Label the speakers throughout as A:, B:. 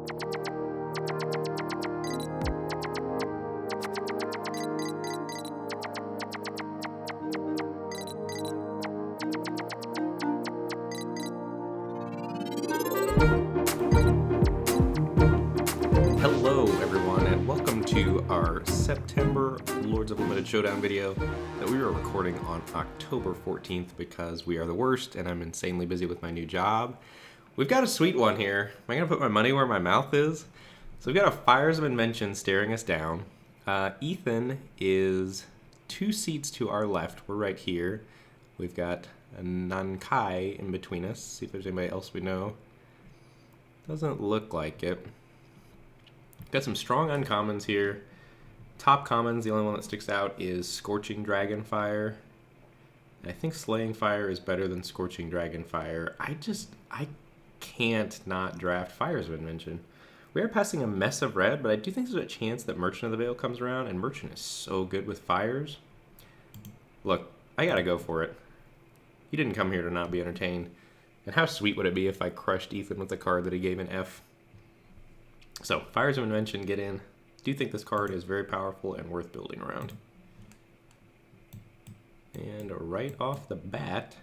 A: Hello everyone, and welcome to our September Lords of Limited Showdown video that we are recording on October 14th because we are the worst and I'm insanely busy with my new job. We've got a sweet one here. Am I going to put my money where my mouth is? So we've got a Fires of Invention staring us down. Ethan is 2 seats to our left. We're right here. We've got a Nankai in between us. See if there's anybody else we know. Doesn't look like it. Got some strong uncommons here. Top commons, the only one that sticks out is Scorching Dragonfire. I think Slaying Fire is better than Scorching Dragonfire. I can't not draft Fires of Invention. We are passing a mess of red, but I do think there's a chance that Merchant of the Veil comes around, and Merchant is so good with fires. Look, I gotta go for it. He didn't come here to not be entertained. And how sweet would it be if I crushed Ethan with a card that he gave an F? So, Fires of Invention, get in. Do think this card is very powerful and worth building around. And right off the bat,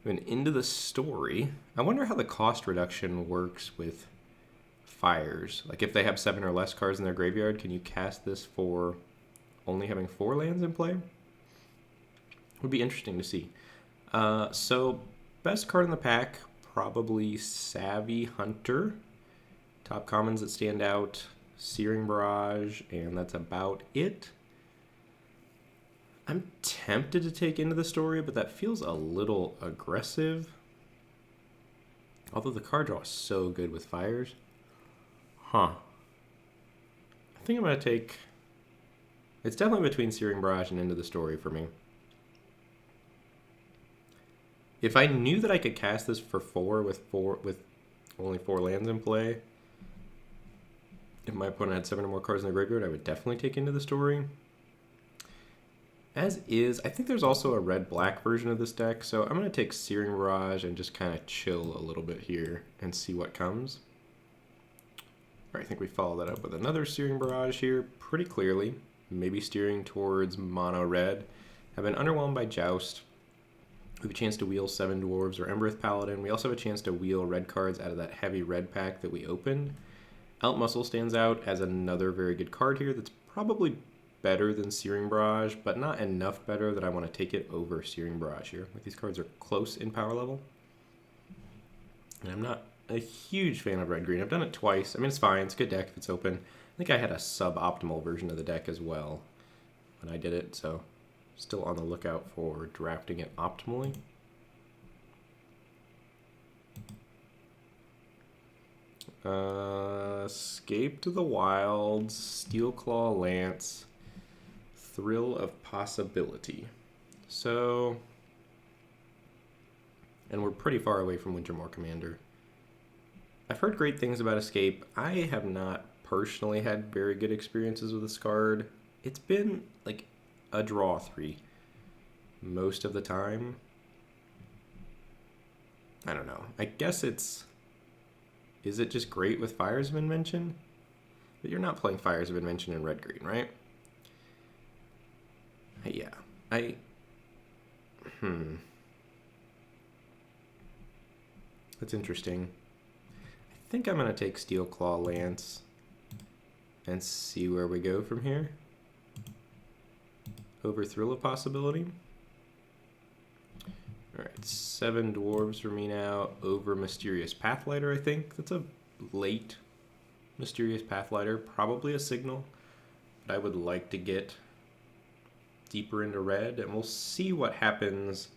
A: going into the story, I wonder how the cost reduction works with fires. Like if they have 7 or less cards in their graveyard, can you cast this for only having 4 lands in play? Would be interesting to see. So, best card in the pack, probably Savvy Hunter. Top commons that stand out, Searing Barrage, and that's about it. I'm tempted to take Into the Story, but that feels a little aggressive. Although the card draw is so good with fires. I think I'm going to take... It's definitely between Searing Barrage and Into the Story for me. If I knew that I could cast this for 4 with only 4 lands in play, if my opponent had 7 or more cards in their graveyard, I would definitely take Into the Story. As is, I think there's also a red-black version of this deck, so I'm going to take Searing Barrage and just kind of chill a little bit here and see what comes. All right, I think we follow that up with another Searing Barrage here pretty clearly. Maybe steering towards mono red. Have been underwhelmed by Joust. We have a chance to wheel 7 Dwarves or Embereth Paladin. We also have a chance to wheel red cards out of that heavy red pack that we opened. Outmuscle stands out as another very good card here that's probably better than Searing Barrage, but not enough better that I want to take it over Searing Barrage here. Like these cards are close in power level. And I'm not a huge fan of red-green. I've done it twice. I mean, it's fine. It's a good deck if it's open. I think I had a suboptimal version of the deck as well when I did it, so still on the lookout for drafting it optimally. Escape to the Wilds, Steelclaw Lance, Thrill of Possibility. So, and we're pretty far away from Wintermoor Commander. I've heard great things about Escape. I have not personally had very good experiences with this card. It's been like a draw 3 most of the time. I don't know. I guess it's... Is it just great with Fires of Invention? But you're not playing Fires of Invention in red-green, right? Yeah. That's interesting. I think I'm going to take Steelclaw Lance and see where we go from here. Over Thrill of Possibility. Alright, 7 Dwarves for me now, over Mysterious Pathlighter, I think. That's a late Mysterious Pathlighter, probably a signal, but I would like to get deeper into red, and we'll see what happens.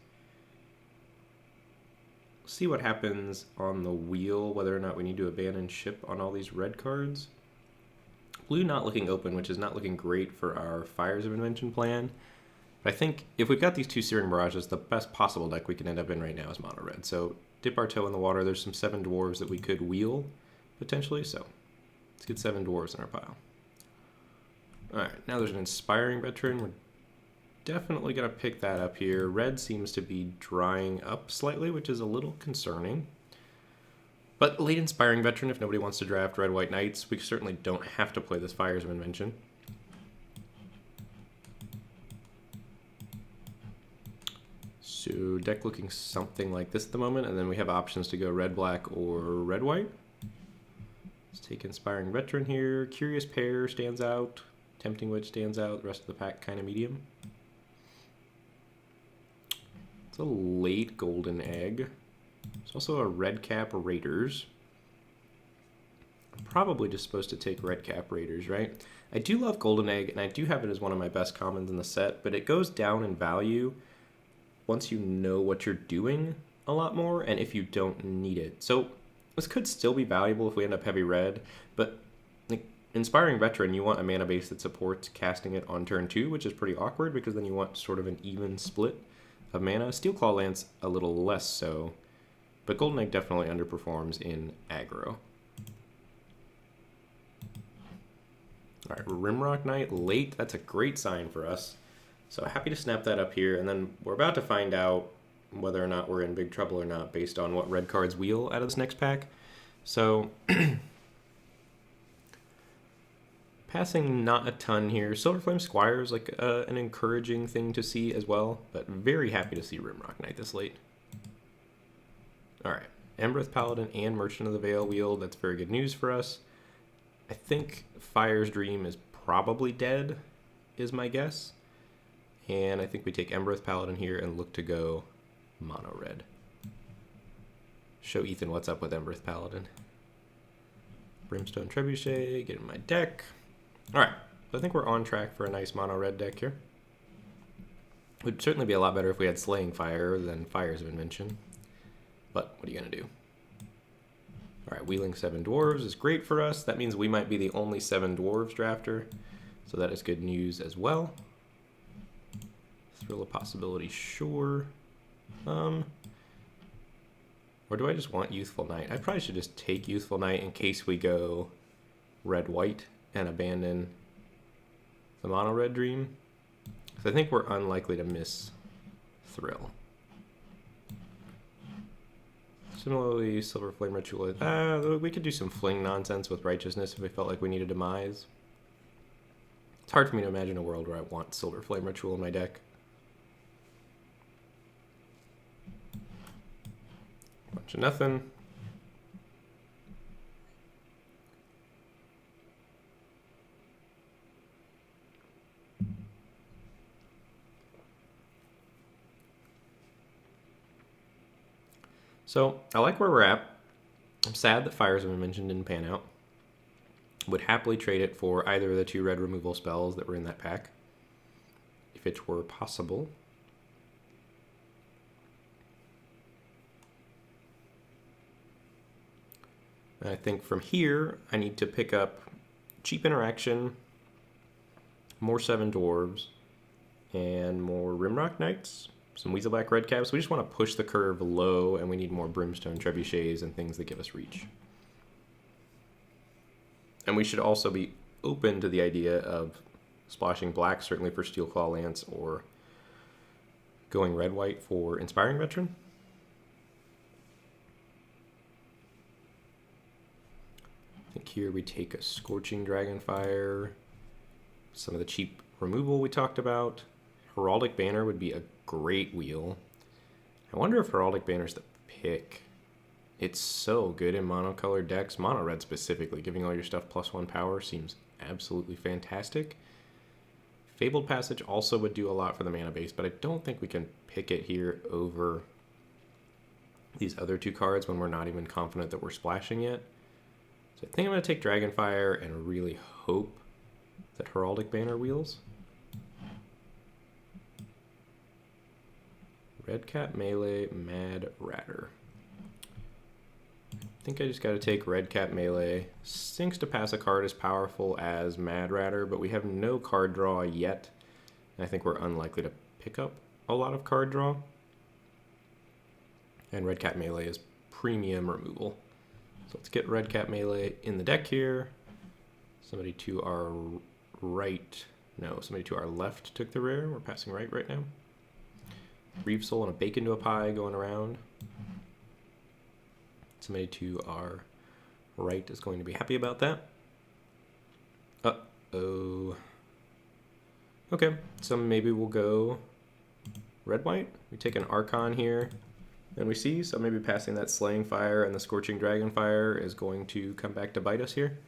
A: See what happens on the wheel, whether or not we need to abandon ship on all these red cards. Blue not looking open, which is not looking great for our Fires of Invention plan. But I think if we've got these 2 Searing Barrages, the best possible deck we can end up in right now is mono red. So dip our toe in the water. There's some 7 Dwarves that we could wheel, potentially. So let's get 7 Dwarves in our pile. Alright, now there's an Inspiring Veteran. We're definitely going to pick that up here. Red seems to be drying up slightly, which is a little concerning. But late Inspiring Veteran, if nobody wants to draft Red White Knights, we certainly don't have to play this Fires of Invention. So deck looking something like this at the moment, and then we have options to go red, black, or red, white. Let's take Inspiring Veteran here. Curious Pair stands out. Tempting Witch stands out. The rest of the pack kind of medium. It's a late Golden Egg. It's also a Red Cap Raiders. I'm probably just supposed to take Red Cap Raiders, right? I do love Golden Egg, and I do have it as one of my best commons in the set, but it goes down in value once you know what you're doing a lot more, and if you don't need it. So this could still be valuable if we end up heavy red, but like, Inspiring Veteran, you want a mana base that supports casting it on turn 2, which is pretty awkward because then you want sort of an even split of mana. Steel Claw Lance a little less so, but Golden Egg definitely underperforms in aggro. All right, Rimrock Knight late. That's a great sign for us. So happy to snap that up here, and then we're about to find out whether or not we're in big trouble or not based on what red cards wheel out of this next pack. So passing not a ton here. Silverflame Squire is like an encouraging thing to see as well, but very happy to see Rimrock Knight this late. All right, Embereth Paladin and Merchant of the Veil wheeled. That's very good news for us. I think Fire's Dream is probably dead, is my guess. And I think we take Embereth Paladin here and look to go mono red. Show Ethan what's up with Embereth Paladin. Brimstone Trebuchet, get in my deck. All right, so I think we're on track for a nice mono red deck here. Would certainly be a lot better if we had Slaying Fire than Fires of Invention. But what are you gonna do? All right, Wheeling 7 Dwarves is great for us. That means we might be the only 7 Dwarves drafter. So that is good news as well. Thrill of Possibility, sure. Or do I just want Youthful Knight? I probably should just take Youthful Knight in case we go red-white and abandon the mono-red dream. Because I think we're unlikely to miss Thrill. Similarly, Silver Flame Ritual. We could do some fling nonsense with Righteousness if we felt like we need a demise. It's hard for me to imagine a world where I want Silver Flame Ritual in my deck. Bunch of nothing. So, I like where we're at. I'm sad that Fires of Invention didn't pan out. Would happily trade it for either of the 2 red removal spells that were in that pack, if it were possible. And I think from here, I need to pick up cheap interaction, more 7 Dwarves, and more Rimrock Knights. Some Weaselback Red Caps. We just want to push the curve low, and we need more Brimstone Trebuchets and things that give us reach. And we should also be open to the idea of splashing black, certainly for Steel Claw Lance, or going red-white for Inspiring Veteran. I think here we take a Scorching Dragonfire, some of the cheap removal we talked about. Heraldic Banner would be a great wheel. I wonder if Heraldic Banner's the pick. It's so good in monocolored decks. Mono red specifically, giving all your stuff +1 power seems absolutely fantastic. Fabled Passage also would do a lot for the mana base, but I don't think we can pick it here over these other 2 cards when we're not even confident that we're splashing yet. So I think I'm going to take Dragonfire and really hope that Heraldic Banner wheels. Red Cap Melee, Mad Ratter. I think I just got to take Red Cap Melee. Stinks to pass a card as powerful as Mad Ratter, but we have no card draw yet. And I think we're unlikely to pick up a lot of card draw. And Red Cap Melee is premium removal. So let's get Red Cap Melee in the deck here. Somebody to our right. No, somebody to our left took the rare. We're passing right now. Reeve Soul and a Bacon to a Pie going around. Somebody to our right is going to be happy about that. Uh-oh. Okay, so maybe we'll go red-white. We take an Archon here, and we see, so maybe passing that Slaying Fire and the Scorching Dragon Fire is going to come back to bite us here.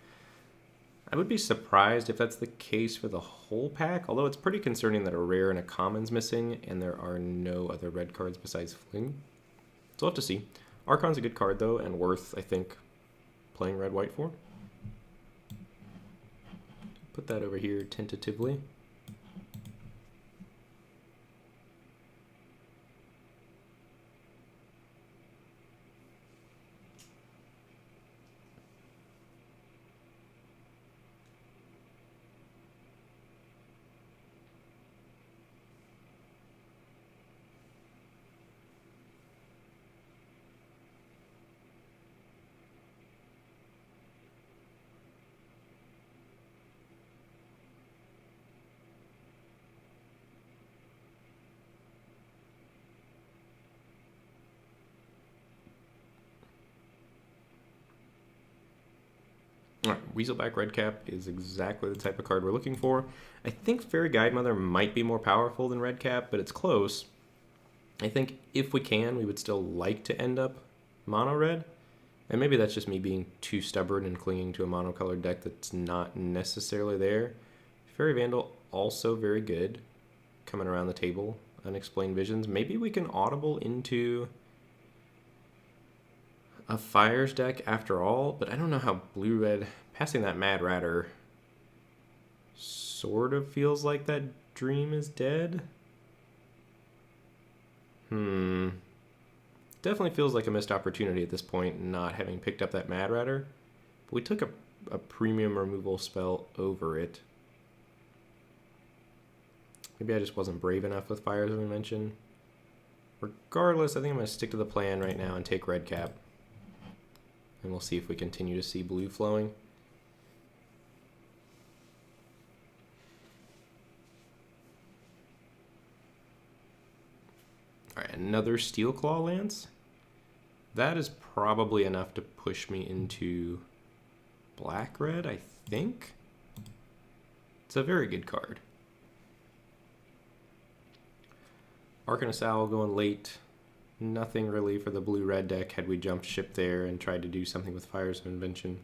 A: I would be surprised if that's the case for the whole pack, although it's pretty concerning that a rare and a common's missing, and there are no other red cards besides Fling. So we'll have to see. Archon's a good card, though, and worth, I think, playing red-white for. Put that over here tentatively. Alright, Weaselback Redcap is exactly the type of card we're looking for. I think Fairy Guidemother might be more powerful than Redcap, but it's close. I think if we can, we would still like to end up mono red. And maybe that's just me being too stubborn and clinging to a monocolored deck that's not necessarily there. Fairy Vandal, also very good. Coming around the table, Unexplained Visions. Maybe we can audible into a Fires deck after all, but I don't know how blue-red, passing that Mad Ratter sort of feels like that dream is dead. Definitely feels like a missed opportunity at this point, not having picked up that Mad Ratter. But we took a premium removal spell over it. Maybe I just wasn't brave enough with Fires, as we mentioned. Regardless, I think I'm going to stick to the plan right now and take Redcap. And we'll see if we continue to see blue flowing. Alright, another Steel Claw Lance. That is probably enough to push me into black-red, I think. It's a very good card. Arcanist Owl going late. Nothing really for the blue-red deck had we jumped ship there and tried to do something with Fires of Invention.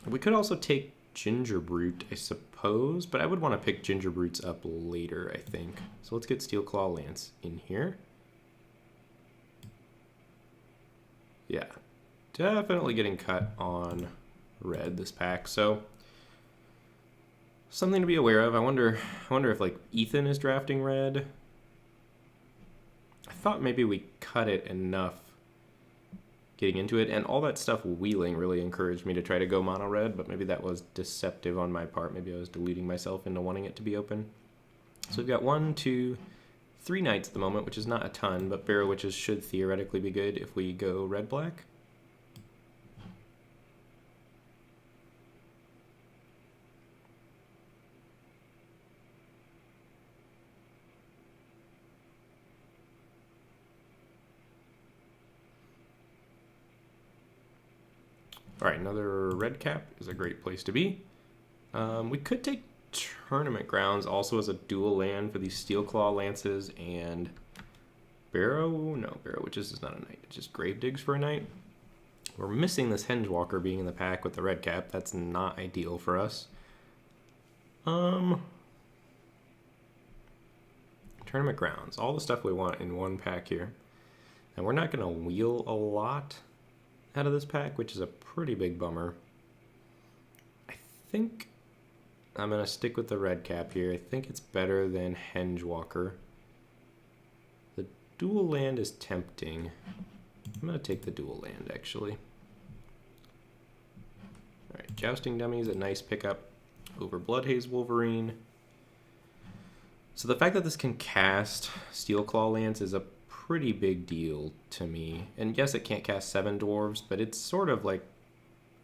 A: We could also take Ginger Brute, I suppose, but I would want to pick Ginger Brutes up later, I think. So let's get Steel Claw Lance in here. Yeah, definitely getting cut on red this pack, so something to be aware of. I wonder if like Ethan is drafting red. I thought maybe we cut it enough getting into it, and all that stuff wheeling really encouraged me to try to go mono red, but maybe that was deceptive on my part. Maybe I was deluding myself into wanting it to be open. So we've got 1, 2, 3 knights at the moment, which is not a ton, but Barrow Witches should theoretically be good if we go red-black. Alright, another red cap is a great place to be. We could take Tournament Grounds also as a dual land for these Steel Claw Lances and Barrow Witches is not a knight, it's just Grave Digs for a knight. We're missing this Hengewalker being in the pack with the red cap, that's not ideal for us. Tournament Grounds, all the stuff we want in one pack here. And we're not going to wheel a lot out of this pack, which is a pretty big bummer. I think I'm going to stick with the red cap here. I think it's better than Hengewalker. The dual land is tempting. I'm going to take the dual land, actually. Alright, Jousting Dummy is a nice pickup over Bloodhaze Wolverine. So the fact that this can cast Steel Claw Lance is a pretty big deal to me. And yes, it can't cast 7 dwarves, but it's sort of like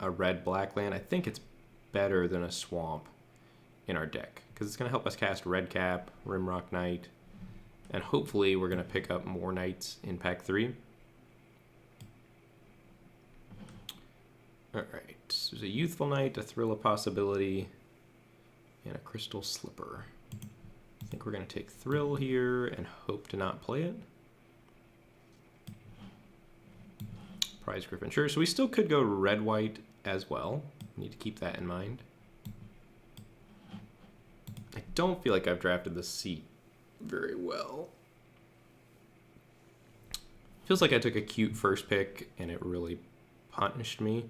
A: a red-black land. I think it's better than a swamp in our deck, because it's going to help us cast Red Cap, Rimrock Knight, and hopefully we're going to pick up more knights in pack 3. Alright, so there's a Youthful Knight, a Thrill of Possibility, and a Crystal Slipper. I think we're going to take Thrill here and hope to not play it. Prize Griffin, sure. So we still could go red-white as well. Need to keep that in mind. I don't feel like I've drafted the seat very well. Feels like I took a cute first pick and it really punished me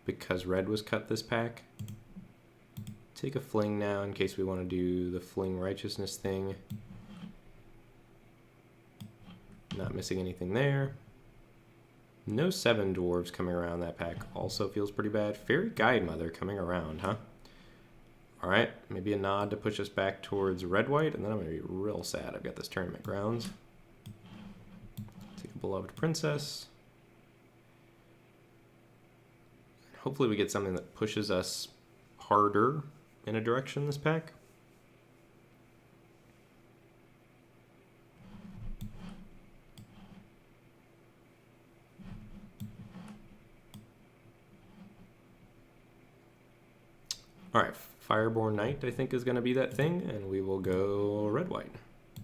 A: because red was cut this pack. Take a fling now in case we want to do the fling righteousness thing. Not missing anything there. No 7 dwarves coming around that pack also feels pretty bad. Fairy Guide Mother coming around, huh? Alright, maybe a nod to push us back towards red-white, and then I'm going to be real sad I've got this tournament grounds. Take a Beloved Princess. Hopefully we get something that pushes us harder in a direction this pack. All right, Fireborn Knight I think is going to be that thing, and we will go red-white.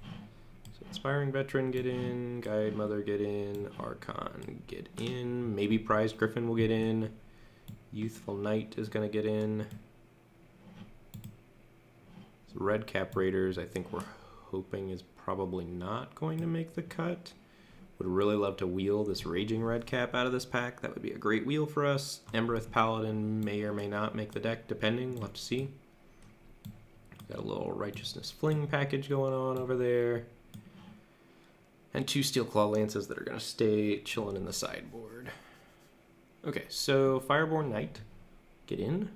A: So Inspiring Veteran get in, Guide Mother get in, Archon get in, maybe Prize Griffin will get in, Youthful Knight is going to get in. So Red Cap Raiders I think we're hoping is probably not going to make the cut. Would really love to wheel this Raging Red Cap out of this pack. That would be a great wheel for us. Embereth Paladin may or may not make the deck, depending. We'll have to see. Got a little Righteousness Fling package going on over there. And 2 Steel Claw Lances that are going to stay chilling in the sideboard. Okay, so Fireborn Knight, get in.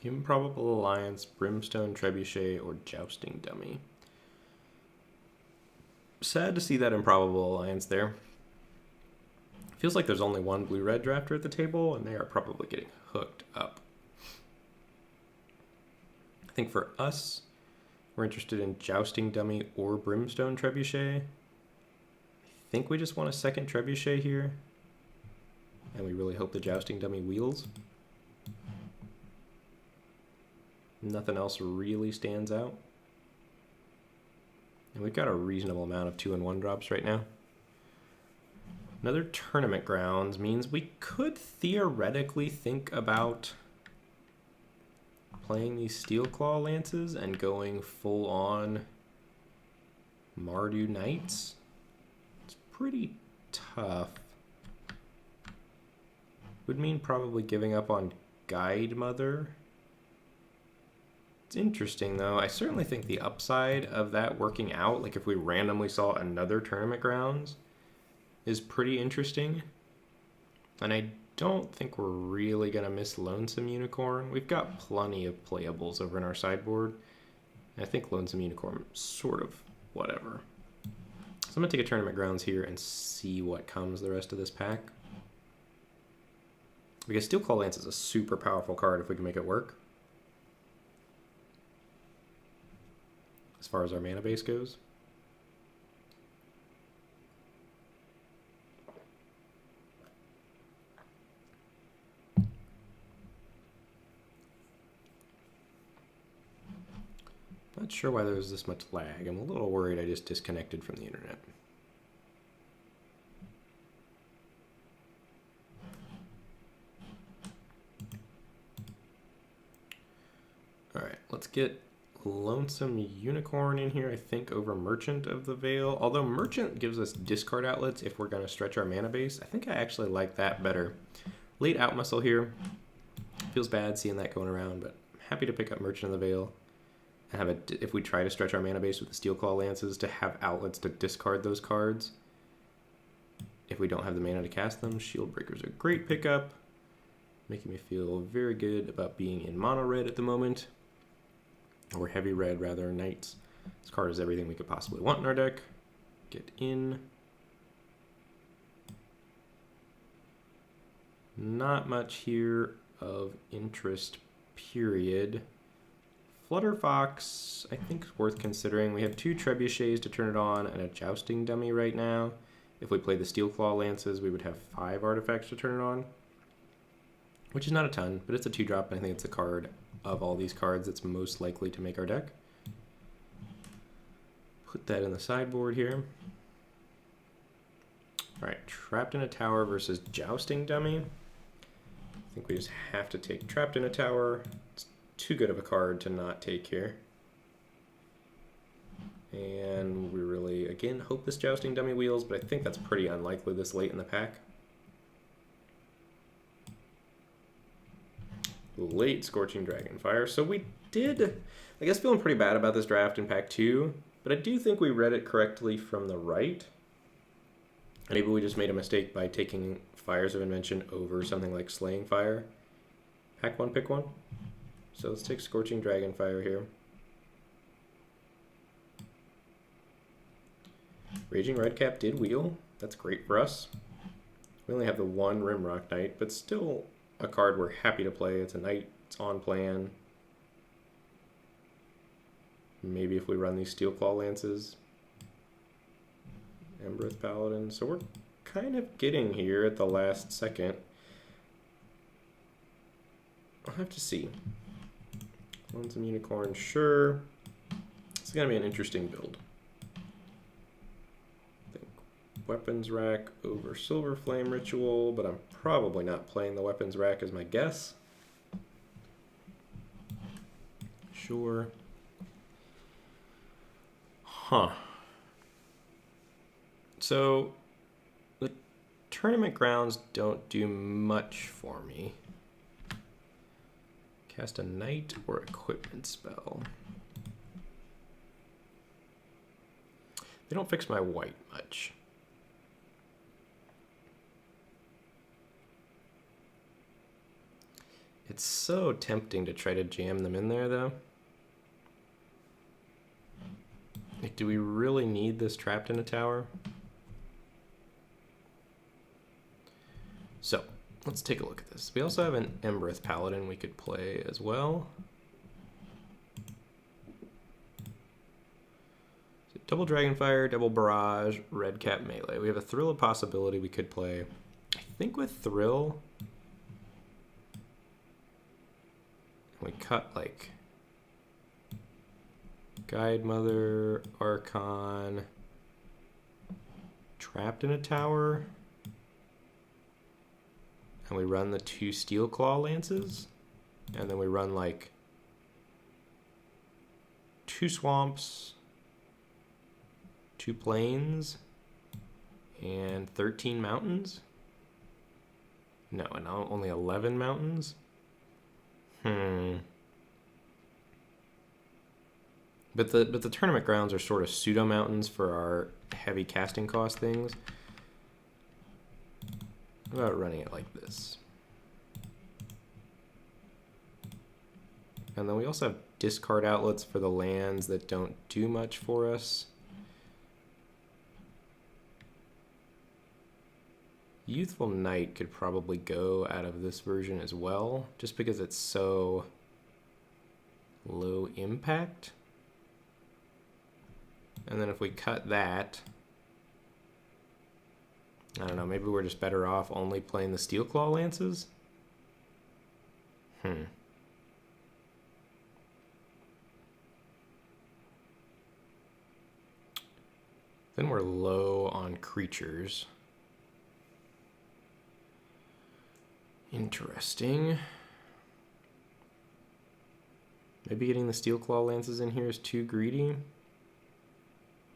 A: Improbable Alliance, Brimstone Trebuchet, or Jousting Dummy. Sad to see that Improbable Alliance there. Feels like there's only one blue-red drafter at the table, and they are probably getting hooked up. I think for us, we're interested in Jousting Dummy or Brimstone Trebuchet. I think we just want a second Trebuchet here, and we really hope the Jousting Dummy wheels. Nothing else really stands out. And we've got a reasonable amount of 2 and 1 drops right now. Another tournament grounds means we could theoretically think about playing these Steel Claw Lances and going full on Mardu Knights. It's pretty tough. Would mean probably giving up on Guide Mother. It's interesting, though. I certainly think the upside of that working out, like if we randomly saw another tournament grounds, is pretty interesting. And I don't think we're really going to miss Lonesome Unicorn. We've got plenty of playables over in our sideboard. And I think Lonesome Unicorn sort of whatever. So I'm going to take a tournament grounds here and see what comes the rest of this pack. Because Steel Claw Lance is a super powerful card if we can make it work. As far as our mana base goes. Not sure why there's this much lag. I'm a little worried I just disconnected from the internet. Alright, let's get Lonesome Unicorn in here, I think, over Merchant of the Veil. Although Merchant gives us discard outlets if we're going to stretch our mana base. I think I actually like that better. Late out muscle here. Feels bad seeing that going around, but I'm happy to pick up Merchant of the Veil. And have it, if we try to stretch our mana base with the Steel Claw Lances, to have outlets to discard those cards. if we don't have the mana to cast them. Shield Breaker's a great pickup, making me feel very good about being in mono red at the moment, or heavy red rather, Knights. This card is everything we could possibly want in our deck. Get in. Not much here of interest, period. Flutterfox, I think, is worth considering. We have 2 Trebuchets to turn it on and a Jousting Dummy right now. If we play the Steelclaw Lances, we would have 5 artifacts to turn it on, which is not a ton, but it's a 2-drop, and I think it's a card of all these cards that's most likely to make our deck. Put that in the sideboard here. All right, Trapped in a Tower versus Jousting Dummy. I think we just have to take Trapped in a Tower. It's too good of a card to not take here. And we really, again, hope this Jousting Dummy wheels, but I think that's pretty unlikely this late in the pack. Late Scorching Dragonfire. So we did, I guess, feeling pretty bad about this draft in pack 2, but I do think we read it correctly from the right. Maybe we just made a mistake by taking Fires of Invention over something like Slaying Fire. Pack 1, pick 1. So let's take Scorching Dragonfire here. Raging Redcap did wheel. That's great for us. We only have the 1 Rimrock Knight, but still a card we're happy to play. It's a knight, it's on plan. Maybe if we run these Steelclaw Lances. Embereth Paladin. So we're kind of getting here at the last second. I'll have to see. Lonesome Unicorn, sure. It's going to be an interesting build. I think Weapons Rack over Silver Flame Ritual, but I'm probably not playing the Weapons Rack as my guess. Sure. Huh. So, the tournament grounds don't do much for me. Cast a knight or equipment spell. They don't fix my white much. It's so tempting to try to jam them in there, though. Like, do we really need this Trapped in a Tower? So, let's take a look at this. We also have an Embereth Paladin we could play as well. So double Dragonfire, double Barrage, Redcap Melee. We have a Thrill of Possibility we could play. I think with Thrill, we cut like Guide Mother, Archon, Trapped in a Tower, and we run the 2 Steelclaw Lances, and then we run like 2 Swamps, 2 Plains, and 13 Mountains. No, and only 11 Mountains. But the tournament grounds are sort of pseudo mountains for our heavy casting cost things. How about running it like this? And then we also have discard outlets for the lands that don't do much for us. Youthful Knight could probably go out of this version as well, just because it's so low impact. And then if we cut that, I don't know, maybe we're just better off only playing the Steelclaw Lances? Then we're low on creatures. Interesting. Maybe getting the Steelclaw Lances in here is too greedy.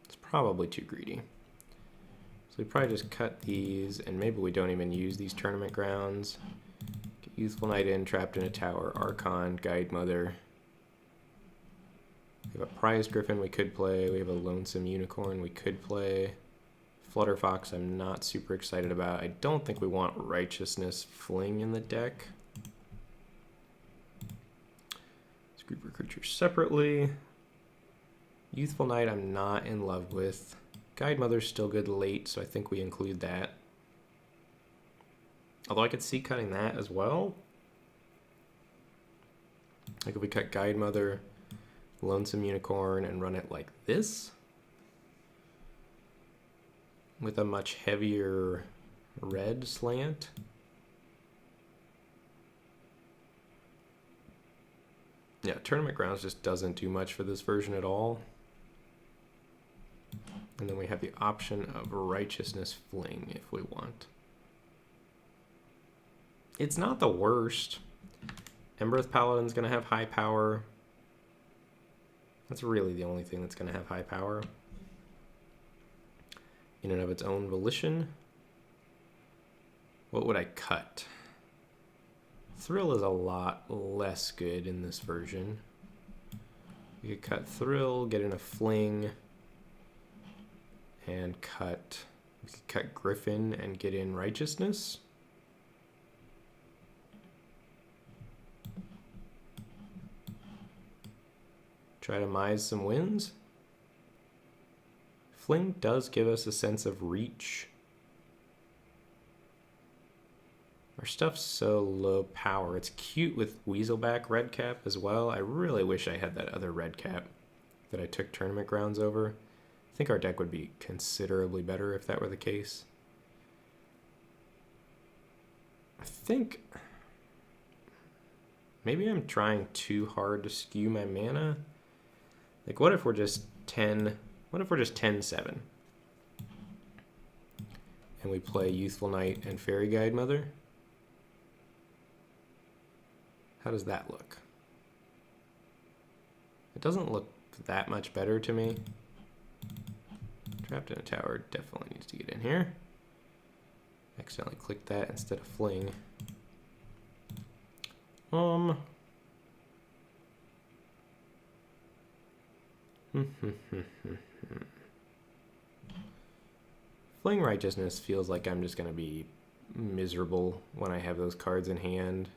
A: It's probably too greedy. So we probably just cut these, and maybe we don't even use these tournament grounds. Get Youthful Knight in, Trapped in a Tower, Archon, Guide Mother. We have a Prize Griffin we could play. We have a Lonesome Unicorn we could play. Flutterfox I'm not super excited about. I don't think we want Righteousness Fling in the deck. Let's group our creatures separately. Youthful Knight I'm not in love with. Guide Mother's still good late, so I think we include that. Although I could see cutting that as well. Like if we cut Guide Mother, Lonesome Unicorn, and run it like this. With a much heavier red slant. Yeah, Tournament Grounds just doesn't do much for this version at all. And then we have the option of Righteousness Fling if we want. It's not the worst. Embereth Paladin's going to have high power. That's really the only thing that's going to have high power. In and of its own volition. What would I cut? Thrill is a lot less good in this version. You could cut Thrill, get in a Fling, and cut... We could cut Griffin and get in Righteousness. Try to mize some wins. Fling does give us a sense of reach. Our stuff's so low power. It's cute with Weaselback red cap as well. I really wish I had that other red cap that I took Tournament Grounds over. I think our deck would be considerably better if that were the case. I think maybe I'm trying too hard to skew my mana. Like, what if we're just 10... What if we're just 10-7? And we play Youthful Knight and Fairy Guide Mother? How does that look? It doesn't look that much better to me. Trapped in a Tower definitely needs to get in here. Accidentally clicked that instead of Fling. Fling Righteousness feels like I'm just going to be miserable when I have those cards in hand.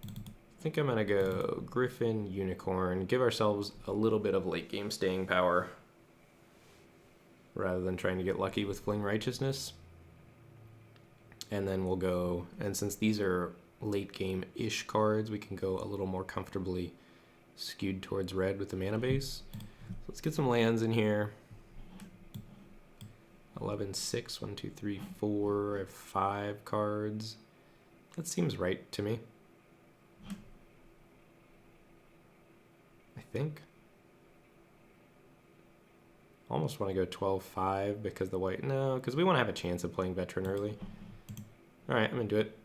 A: I think I'm going to go Griffin, Unicorn, give ourselves a little bit of late game staying power rather than trying to get lucky with Fling Righteousness. And then we'll go, and since these are late game-ish cards, we can go a little more comfortably skewed towards red with the mana base. So let's get some lands in here. 11, 6, 1, 2, 3, 4. I have 5 cards. That seems right to me. I think. Almost want to go 12-5 because the white... No, because we want to have a chance of playing Veteran early. Alright, I'm into it.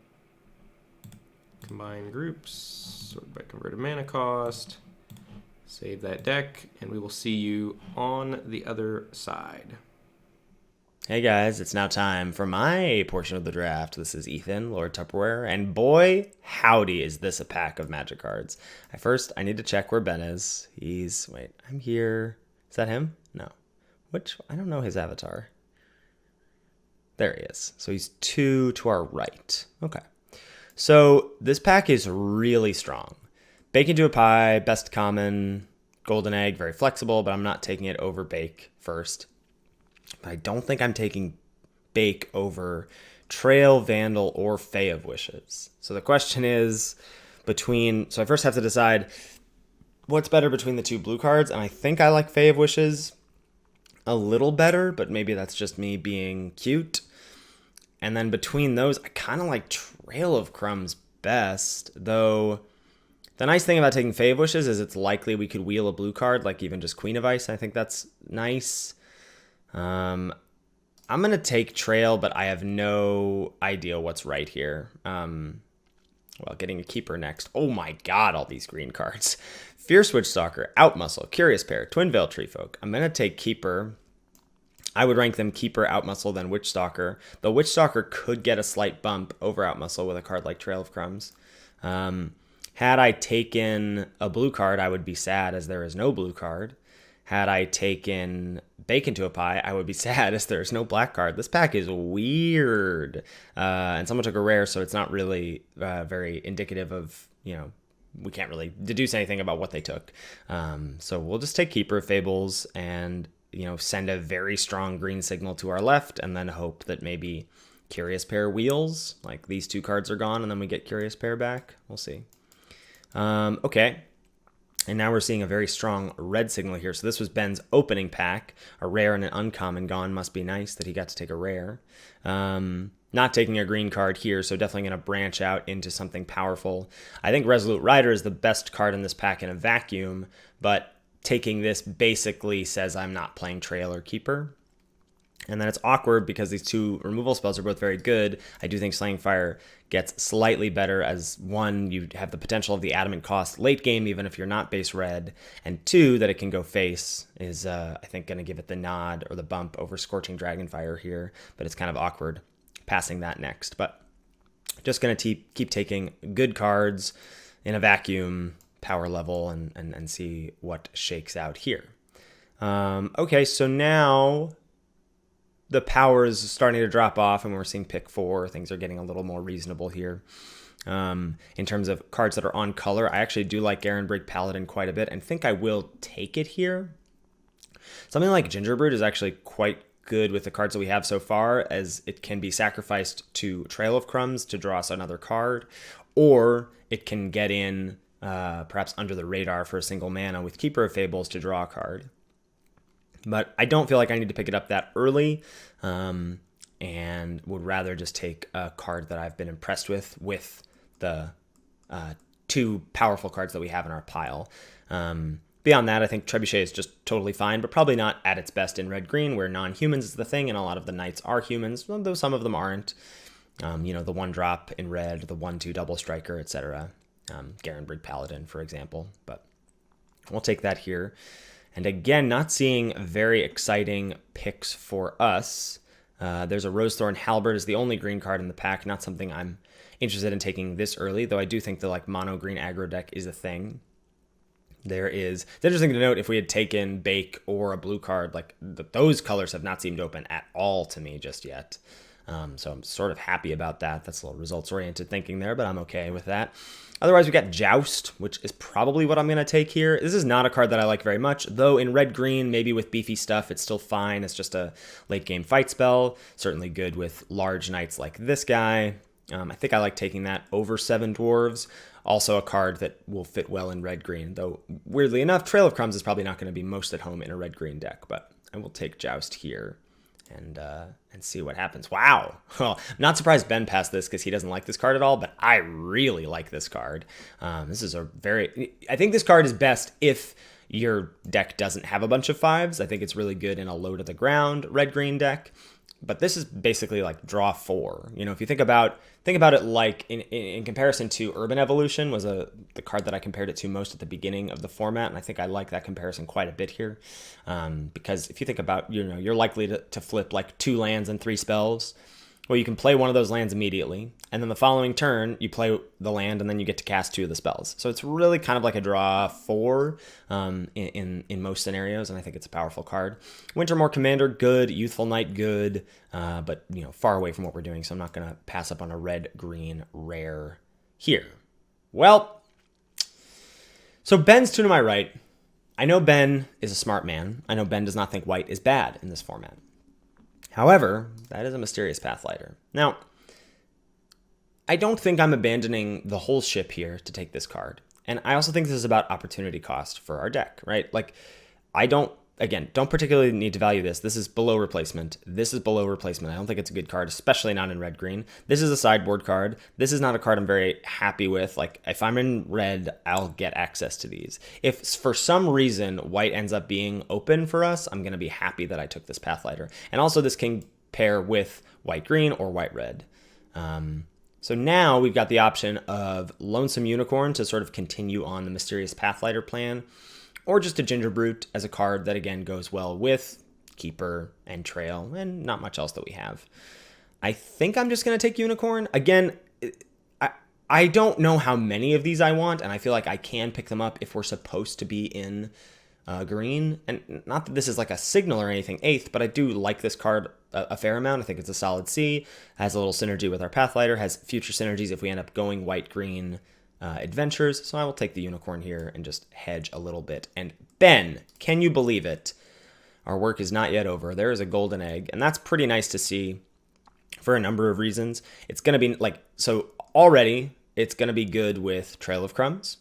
A: Combine groups, sort by converted mana cost. Save that deck, and we will see you on the other side.
B: Hey guys, it's now time for my portion of the draft. This is Ethan, Lord Tupperware, and boy, howdy is this a pack of Magic cards. I need to check where Ben is. Wait, I'm here. Is that him? No. I don't know his avatar. There he is. So he's 2 to our right. Okay. So this pack is really strong. Bake into a Pie, best common, Golden Egg, very flexible, but I'm not taking it over Bake first. But I don't think I'm taking Bake over Trail, Vandal, or Fae of Wishes. So the question is so I first have to decide what's better between the 2 blue cards, and I think I like Fae of Wishes a little better, but maybe that's just me being cute. And then between those, I kind of like Trail of Crumbs best, though the nice thing about taking Fae of Wishes is it's likely we could wheel a blue card, like even just Queen of Ice. I think that's nice. I'm going to take Trail, but I have no idea what's right here. Getting a Keeper next. Oh my god, all these green cards. Fierce Witchstalker, Outmuscle, Curious Pair, Twin Veil Treefolk. I'm going to take Keeper. I would rank them Keeper, Outmuscle, then Witchstalker. The Witchstalker could get a slight bump over Outmuscle with a card like Trail of Crumbs. Had I taken a blue card, I would be sad as there is no blue card. Had I taken bake into a pie, I would be sad as there's no black card. This pack is weird. And someone took a rare, so it's not really very indicative of, we can't really deduce anything about what they took. So we'll just take Keeper of Fables and, send a very strong green signal to our left and then hope that maybe Curious Pair wheels. Like these 2 cards are gone and then we get Curious Pair back. We'll see. Okay. And now we're seeing a very strong red signal here. So this was Ben's opening pack. A rare and an uncommon gone. Must be nice that he got to take a rare. Not taking a green card here, so definitely going to branch out into something powerful. I think Resolute Rider is the best card in this pack in a vacuum, but taking this basically says I'm not playing Trail or Keeper. And then it's awkward because these 2 removal spells are both very good. I do think Slaying Fire gets slightly better as 1, you have the potential of the Adamant cost late game, even if you're not base red. And 2, that it can go face is, I think, going to give it the nod or the bump over Scorching Dragonfire here. But it's kind of awkward passing that next. But just going to keep taking good cards in a vacuum power level and see what shakes out here. Okay, so now the power is starting to drop off and we're seeing pick 4. Things are getting a little more reasonable here. In terms of cards that are on color, I actually do like Garenbrig Paladin quite a bit and think I will take it here. Something like Gingerbread is actually quite good with the cards that we have so far, as it can be sacrificed to Trail of Crumbs to draw us another card, or it can get in perhaps under the radar for a single mana with Keeper of Fables to draw a card. But I don't feel like I need to pick it up that early, and would rather just take a card that I've been impressed with the 2 powerful cards that we have in our pile. Beyond that, I think Trebuchet is just totally fine, but probably not at its best in red-green, where non-humans is the thing, and a lot of the knights are humans, though some of them aren't. The 1-drop in red, the 1/2 double striker, etc. Garenbrig Paladin, for example. But we'll take that here. And again, not seeing very exciting picks for us. There's a Rosethorn Halberd is the only green card in the pack, not something I'm interested in taking this early, though I do think the mono green aggro deck is a thing. It's interesting to note if we had taken Bake or a blue card, those colors have not seemed open at all to me just yet. So I'm sort of happy about that. That's a little results-oriented thinking there, but I'm okay with that. Otherwise, we got Joust, which is probably what I'm going to take here. This is not a card that I like very much, though in red-green, maybe with beefy stuff, it's still fine. It's just a late-game fight spell. Certainly good with large knights like this guy. I think I like taking that over 7 Dwarves. Also a card that will fit well in red-green, though weirdly enough, Trail of Crumbs is probably not going to be most at home in a red-green deck, but I will take Joust here and see what happens. Wow. Well, I'm not surprised Ben passed this because he doesn't like this card at all, but I really like this card. This is I think this card is best if your deck doesn't have a bunch of 5s. I think it's really good in a low to the ground red-green deck. But this is basically like draw 4. If you think about it like in comparison to Urban Evolution was the card that I compared it to most at the beginning of the format, and I think I like that comparison quite a bit here, because if you think about you're likely to flip like 2 lands and 3 spells. Well, you can play one of those lands immediately, and then the following turn, you play the land, and then you get to cast 2 of the spells. So it's really kind of like a draw 4 in most scenarios, and I think it's a powerful card. Wintermoor Commander, good. Youthful Knight, good. But, far away from what we're doing, so I'm not going to pass up on a red-green rare here. Well, so Ben's 2 to my right. I know Ben is a smart man. I know Ben does not think white is bad in this format. However, that is a Mysterious Pathlighter. Now, I don't think I'm abandoning the whole ship here to take this card. And I also think this is about opportunity cost for our deck, right? I don't particularly need to value this. This is below replacement. This is below replacement. I don't think it's a good card, especially not in red-green. This is a sideboard card. This is not a card I'm very happy with. If I'm in red, I'll get access to these. If for some reason white ends up being open for us, I'm going to be happy that I took this Pathlighter. And also this can pair with white-green or white-red. So now we've got the option of Lonesome Unicorn to sort of continue on the Mysterious Pathlighter plan, or just a Gingerbrute as a card that, again, goes well with Keeper and Trail, and not much else that we have. I think I'm just going to take Unicorn. Again, I don't know how many of these I want, and I feel like I can pick them up if we're supposed to be in green. And not that this is like a signal or anything 8th, but I do like this card a fair amount. I think it's a solid C. Has a little synergy with our Pathlighter, has future synergies if we end up going white-green adventures. So I will take the unicorn here and just hedge a little bit. And Ben, can you believe it? Our work is not yet over. There is a golden egg, and that's pretty nice to see for a number of reasons. It's going to be like, so already it's going to be good with Trail of Crumbs.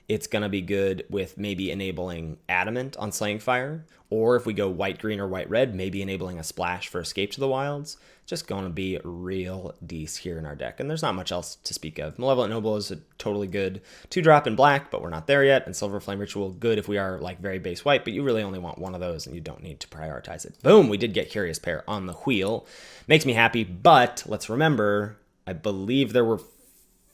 B: It's going to be good with maybe enabling Adamant on Slaying Fire, or if we go white-green or white-red, maybe enabling a splash for Escape to the Wilds. Just going to be real decent here in our deck, and there's not much else to speak of. Malevolent Noble is a totally good 2-drop in black, but we're not there yet, and Silver Flame Ritual, good if we are like very base white, but you really only want one of those, and you don't need to prioritize it. Boom, we did get Curious Pair on the wheel. Makes me happy, but let's remember, I believe there were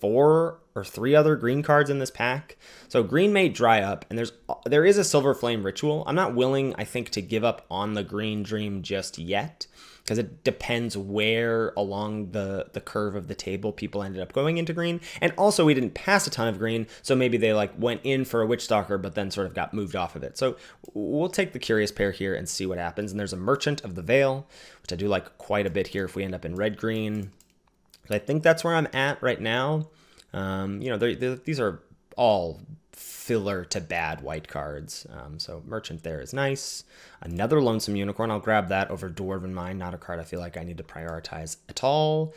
B: 4 or 3 other green cards in this pack. So green may dry up, and there is a Silver Flame Ritual. I'm not willing, I think, to give up on the Green Dream just yet, because it depends where along the curve of the table people ended up going into green. And also we didn't pass a ton of green, so maybe they like went in for a Witch Stalker, but then sort of got moved off of it. So we'll take the Curious Pair here and see what happens. And there's a Merchant of the Veil, which I do like quite a bit here if we end up in red-green. I think that's where I'm at right now. These are all filler to bad white cards. So Merchant there is nice. Another Lonesome Unicorn. I'll grab that over Dwarven Mine. Not a card I feel like I need to prioritize at all.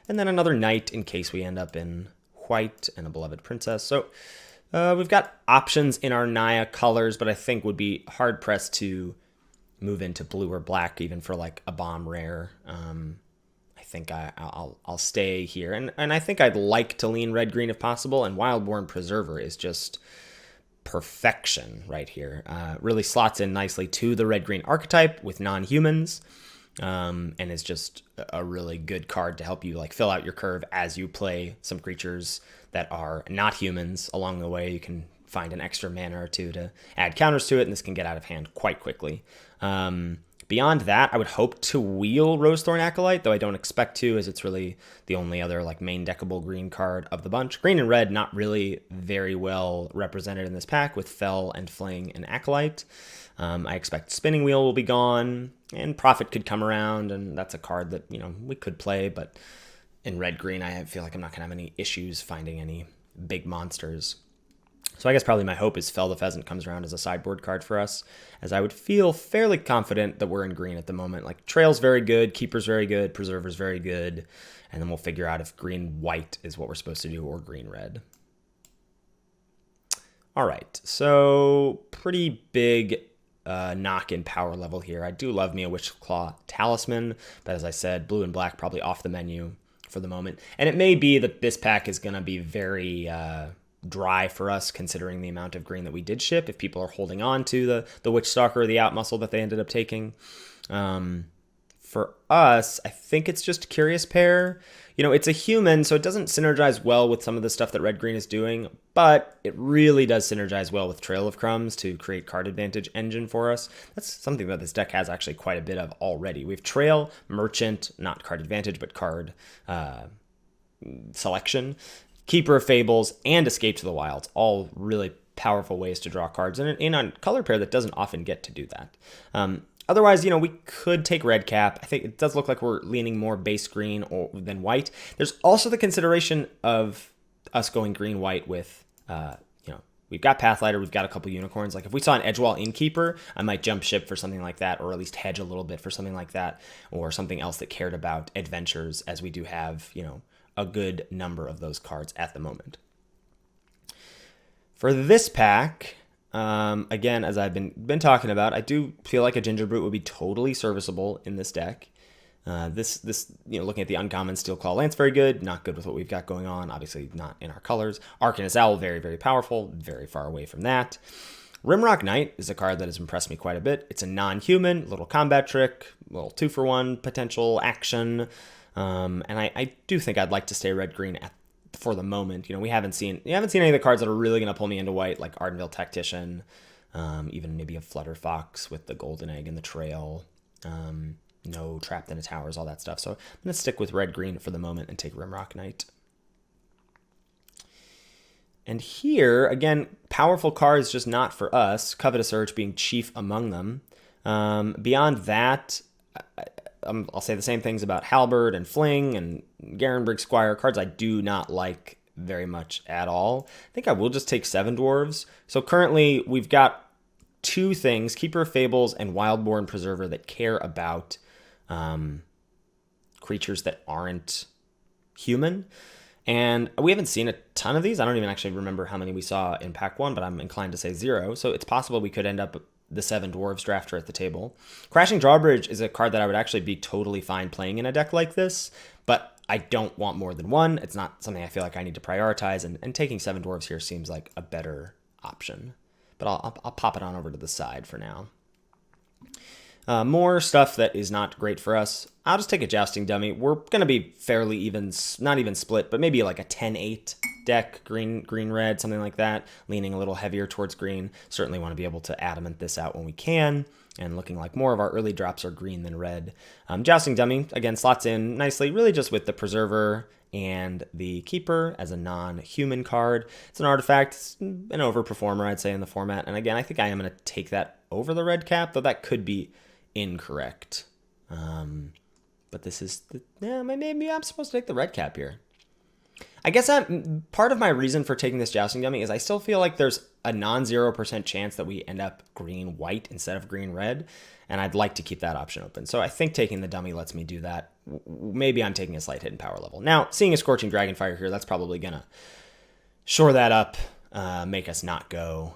B: And then another Knight in case we end up in white, and a Beloved Princess. So we've got options in our Naya colors, but I think would be hard-pressed to move into blue or black even for like a bomb rare. I think I'll stay here, and I think I'd like to lean red-green if possible, and Wildborn Preserver is just perfection right here. Really slots in nicely to the red-green archetype with non-humans, and is just a really good card to help you like fill out your curve as you play some creatures that are not humans along the way. You can find an extra mana or two to add counters to it, and this can get out of hand quite quickly. Beyond that, I would hope to wheel Rosethorn Acolyte, though I don't expect to, as it's really the only other like main deckable green card of the bunch. Green and red not really very well represented in this pack with Fell and Fling and Acolyte. I expect Spinning Wheel will be gone, and Prophet could come around, and that's a card that we could play, but in red-green I feel like I'm not going to have any issues finding any big monsters. So I guess probably my hope is Fell the Pheasant comes around as a sideboard card for us, as I would feel fairly confident that we're in green at the moment. Like Trail's very good, Keeper's very good, Preserver's very good, and then we'll figure out if green-white is what we're supposed to do or green-red. All right, so pretty big knock in power level here. I do love me a Witchclaw Talisman, but as I said, blue and black probably off the menu for the moment. And it may be that this pack is going to be very dry for us, considering the amount of green that we did ship, if people are holding on to the Witch Stalker or the Outmuscle that they ended up taking. For us, I think it's just Curious Pair. It's a human, so it doesn't synergize well with some of the stuff that red-green is doing, but it really does synergize well with Trail of Crumbs to create card advantage engine for us. That's something that this deck has actually quite a bit of already. We have Trail, Merchant, not card advantage, but card selection, Keeper of Fables, and Escape to the Wilds, all really powerful ways to draw cards in a color pair that doesn't often get to do that. Otherwise, we could take red cap. I think it does look like we're leaning more base green than white. There's also the consideration of us going green-white with, we've got Pathlighter, we've got a couple unicorns. Like if we saw an Edgewall Innkeeper, I might jump ship for something like that, or at least hedge a little bit for something like that, or something else that cared about adventures, as we do have, a good number of those cards at the moment. For this pack, again, as I've been talking about, I do feel like a Gingerbrute would be totally serviceable in this deck. This looking at the uncommon, Steel Claw Lance, very good. Not good with what we've got going on. Obviously not in our colors. Arcanist Owl, very, very powerful. Very far away from that. Rimrock Knight is a card that has impressed me quite a bit. It's a non-human, little combat trick, little 2-for-1 potential action. And I do think I'd like to stay red-green for the moment. We haven't seen any of the cards that are really going to pull me into white, like Ardenvale Tactician, even maybe a Flutter Fox with the Golden Egg and the Trail, no Trapped in the Towers, all that stuff. So I'm going to stick with red-green for the moment and take Rimrock Knight. And here, again, powerful cards, just not for us. Covetous Urge being chief among them. Beyond that, I'll say the same things about Halberd and Fling and Garenbrig Squire, cards I do not like very much at all. I think I will just take 7 Dwarves. So currently, we've got 2 things, Keeper of Fables and Wildborn Preserver, that care about creatures that aren't human. And we haven't seen a ton of these. I don't even actually remember how many we saw in pack 1, but I'm inclined to say 0. So it's possible we could end up the 7 Dwarves drafter at the table. Crashing Drawbridge is a card that I would actually be totally fine playing in a deck like this, but I don't want more than 1. It's not something I feel like I need to prioritize, and taking 7 Dwarves here seems like a better option. But I'll pop it on over to the side for now. More stuff that is not great for us. I'll just take a Jousting Dummy. We're going to be fairly even, not even split, but maybe like a 10-8 deck, green-red, something like that, leaning a little heavier towards green. Certainly want to be able to adamant this out when we can, and looking like more of our early drops are green than red. Jousting Dummy, again, slots in nicely, really just with the Preserver and the Keeper as a non-human card. It's an artifact. It's an overperformer, I'd say, in the format. And again, I think I am going to take that over the red cap, though that could be incorrect. But this is maybe I'm supposed to take the red cap here. I guess part of my reason for taking this Jousting Dummy is I still feel like there's a non-0% chance that we end up green-white instead of green-red, and I'd like to keep that option open. So I think taking the dummy lets me do that. Maybe I'm taking a slight hit in power level. Now, seeing a Scorching Dragonfire here, that's probably going to shore that up, make us not go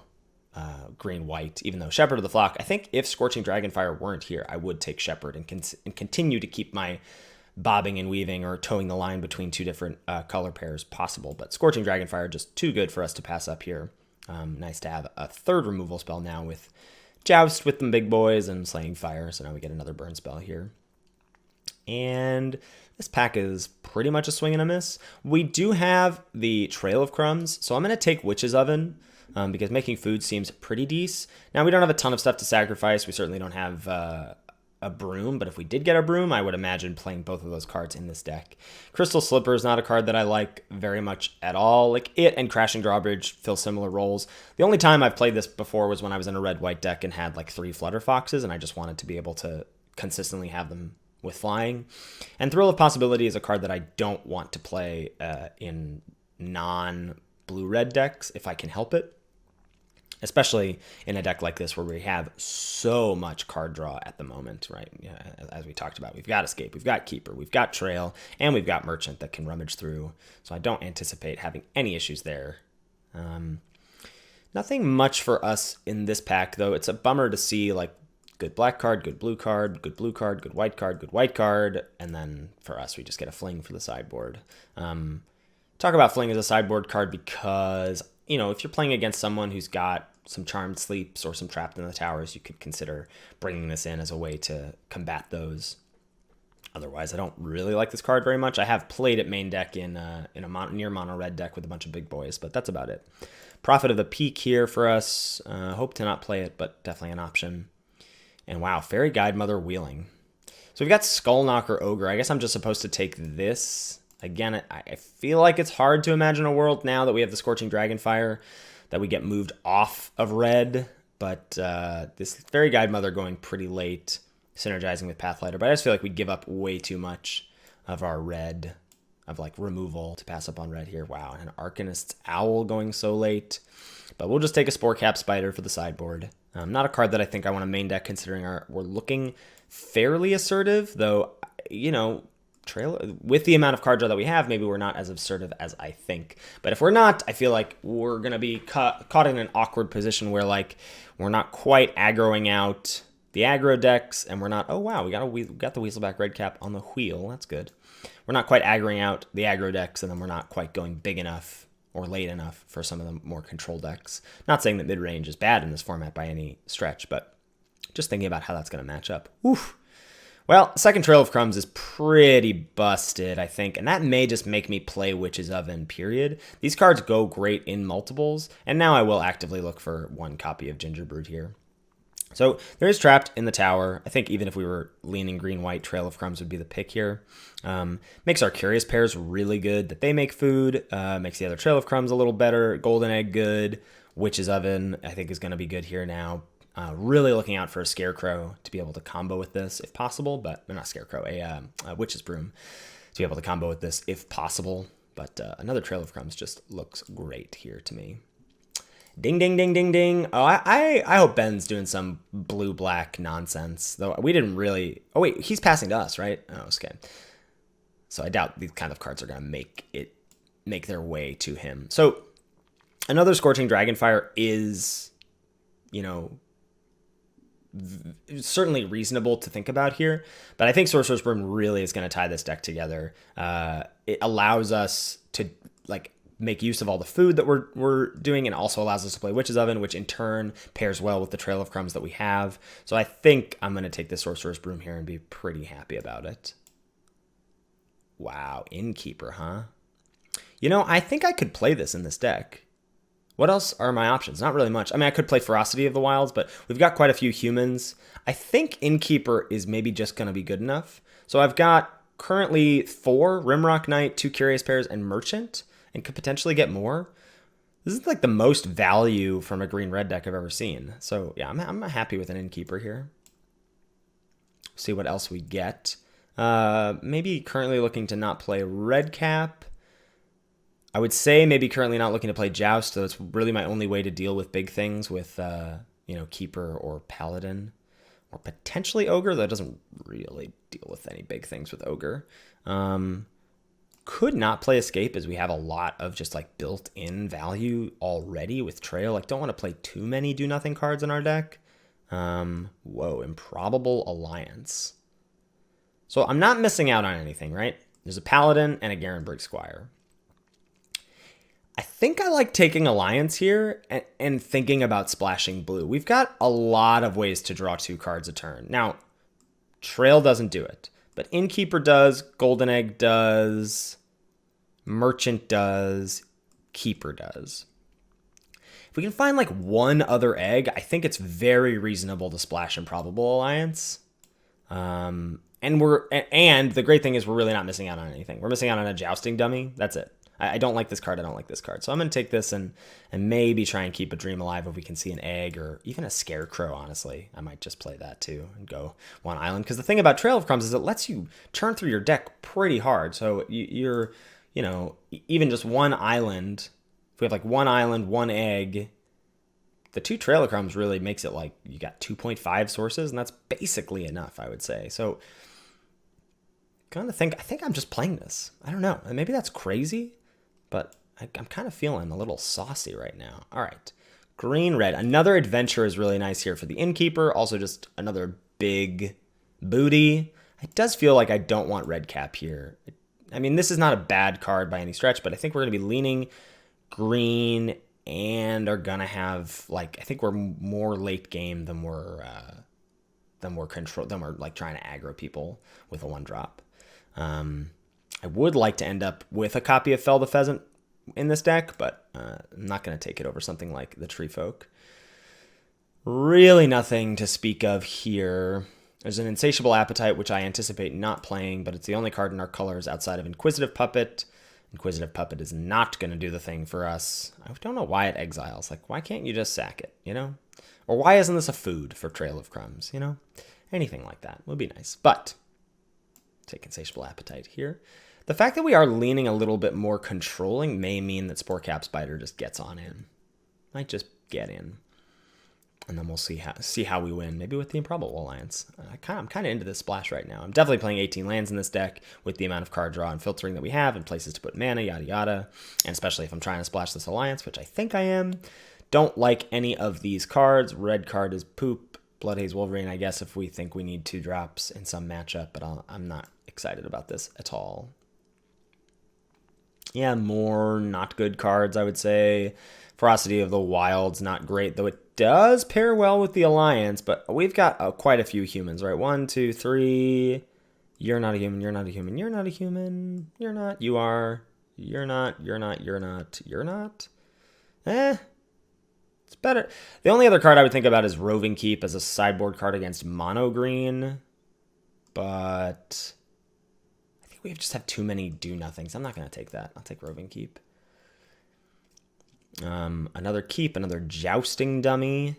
B: green-white, even though Shepherd of the Flock, I think if Scorching Dragonfire weren't here, I would take Shepherd and continue to keep my bobbing and weaving or towing the line between 2 different color pairs possible. But Scorching Dragonfire, just too good for us to pass up here. Nice to have a 3rd removal spell now with Joust with the big boys and Slaying Fire, so now we get another burn spell here. And this pack is pretty much a swing and a miss. We do have the Trail of Crumbs, so I'm going to take Witch's Oven, because making food seems pretty decent. Now, we don't have a ton of stuff to sacrifice. We certainly don't have a Broom, but if we did get a Broom, I would imagine playing both of those cards in this deck. Crystal Slipper is not a card that I like very much at all. Like, it and Crashing Drawbridge fill similar roles. The only time I've played this before was when I was in a red-white deck and had like 3 Flutter Foxes, and I just wanted to be able to consistently have them with flying. And Thrill of Possibility is a card that I don't want to play in non-blue-red decks if I can help it. Especially in a deck like this where we have so much card draw at the moment, right? Yeah, as we talked about, we've got Escape, we've got Keeper, we've got Trail, and we've got Merchant that can rummage through. So I don't anticipate having any issues there. Nothing much for us in this pack, though. It's a bummer to see like good black card, good blue card, good blue card, good white card, good white card, and then for us, we just get a Fling for the sideboard. Talk about Fling as a sideboard card because, you know, if you're playing against someone who's got some Charmed Sleeps or some Trapped in the Towers, you could consider bringing this in as a way to combat those. Otherwise, I don't really like this card very much. I have played it main deck in a near mono red deck with a bunch of big boys, but that's about it. Prophet of the Peak here for us. Hope to not play it, but definitely an option. And wow, Fairy Guide Mother Wheeling. So we've got Skullknocker Ogre. I guess I'm just supposed to take this. Again, I feel like it's hard to imagine a world now that we have the Scorching Dragonfire that we get moved off of red, but this Fairy Guide Mother going pretty late, synergizing with Pathlighter, but I just feel like we'd give up way too much of our red, of like removal to pass up on red here. Wow, and Arcanist's Owl going so late, but we'll just take a Spore Cap Spider for the sideboard. Not a card that I think I want to main deck considering we're looking fairly assertive, though, you know, Trail with the amount of card draw that we have, maybe we're not as assertive as I think. But if we're not, I feel like we're going to be caught in an awkward position where like we're not quite aggroing out the aggro decks, and we're not, oh wow, we got the Weaselback Red Cap on the wheel. That's good. We're not quite aggroing out the aggro decks, and then we're not quite going big enough or late enough for some of the more control decks. Not saying that mid-range is bad in this format by any stretch, but just thinking about how that's going to match up. Oof. Well, second Trail of Crumbs is pretty busted, I think, and that may just make me play Witch's Oven, period. These cards go great in multiples, and now I will actively look for 1 copy of Gingerbread here. So there is Trapped in the tower. I think even if we were leaning green-white, Trail of Crumbs would be the pick here. Makes our Curious Pairs really good that they make food. Makes the other Trail of Crumbs a little better. Golden Egg good. Witch's Oven I think is going to be good here now. Really looking out for a Scarecrow to be able to combo with this if possible. But not Scarecrow, a Witch's Broom to be able to combo with this if possible. But another Trail of Crumbs just looks great here to me. Ding, ding, ding, ding, ding. Oh, I hope Ben's doing some blue-black nonsense. Though we didn't really... Oh, wait, he's passing to us, right? Oh, okay. So I doubt these kind of cards are going to make their way to him. So another Scorching Dragonfire is, certainly reasonable to think about here. But I think Sorcerer's Broom really is going to tie this deck together. It allows us to, make use of all the food that we're doing, and also allows us to play Witch's Oven, which in turn pairs well with the Trail of Crumbs that we have. So I think I'm going to take this Sorcerer's Broom here and be pretty happy about it. Wow, Innkeeper, huh? I think I could play this in this deck. What else are my options? Not really much. I mean, I could play Ferocity of the Wilds, but we've got quite a few humans. I think Innkeeper is maybe just going to be good enough. So I've got currently 4 Rimrock Knight, 2 Curious Pairs, and Merchant, and could potentially get more. This is the most value from a green-red deck I've ever seen. So yeah, I'm happy with an Innkeeper here. See what else we get. Maybe currently looking to not play Red Cap. I would say maybe currently not looking to play Joust, so that's really my only way to deal with big things with, Keeper or Paladin. Or potentially Ogre, that doesn't really deal with any big things with Ogre. Could not play Escape, as we have a lot of just built-in value already with Trail. Don't want to play too many do-nothing cards in our deck. Improbable Alliance. So I'm not missing out on anything, right? There's a Paladin and a Garenberg Squire. I think I like taking Alliance here and thinking about splashing blue. We've got a lot of ways to draw 2 cards a turn. Now, Trail doesn't do it, but Innkeeper does, Golden Egg does, Merchant does, Keeper does. If we can find one other egg, I think it's very reasonable to splash Improbable Alliance. And the great thing is we're really not missing out on anything. We're missing out on a Jousting Dummy. That's it. I don't like this card. I don't like this card. So I'm going to take this and maybe try and keep a Dream alive if we can see an egg or even a Scarecrow, honestly. I might just play that too and go 1 island. Because the thing about Trail of Crumbs is it lets you churn through your deck pretty hard. So you're, even just 1 island, if we have 1 island, 1 egg, the 2 Trail of Crumbs really makes it you got 2.5 sources, and that's basically enough, I would say. So I think I'm just playing this. I don't know. Maybe that's crazy. But I'm kind of feeling a little saucy right now. All right. Green-red. Another adventure is really nice here for the Innkeeper. Also just another big booty. It does feel like I don't want Red Cap here. I mean, this is not a bad card by any stretch, but I think we're going to be leaning green and are going to have, I think we're more late game than we're trying to aggro people with a 1-drop. I would like to end up with a copy of Fell the Pheasant in this deck, but I'm not going to take it over something like the Tree Folk. Really nothing to speak of here. There's an Insatiable Appetite, which I anticipate not playing, but it's the only card in our colors outside of Inquisitive Puppet. Inquisitive Puppet is not going to do the thing for us. I don't know why it exiles. Why can't you just sack it, Or why isn't this a food for Trail of Crumbs, Anything like that would be nice. But take Insatiable Appetite here. The fact that we are leaning a little bit more controlling may mean that Sporecap Spider just gets on in. Might just get in. And then we'll see how we win. Maybe with the Improbable Alliance. I'm kind of into this splash right now. I'm definitely playing 18 lands in this deck with the amount of card draw and filtering that we have and places to put mana, yada yada. And especially if I'm trying to splash this Alliance, which I think I am. Don't like any of these cards. Red card is poop. Bloodhaze Wolverine, I guess, if we think we need 2 drops in some matchup. But I'm not excited about this at all. Yeah, more not good cards, I would say. Ferocity of the Wild's not great, though it does pair well with the Alliance, but we've got quite a few humans, right? 1, 2, 3. You're not a human, you're not a human, you're not a human, you're not, you are, you're not, you're not, you're not, you're not. It's better. The only other card I would think about is Roving Keep as a sideboard card against mono green. But I think we just have too many do-nothings. I'm not going to take that. I'll take Roving Keep. Another keep, another Jousting dummy.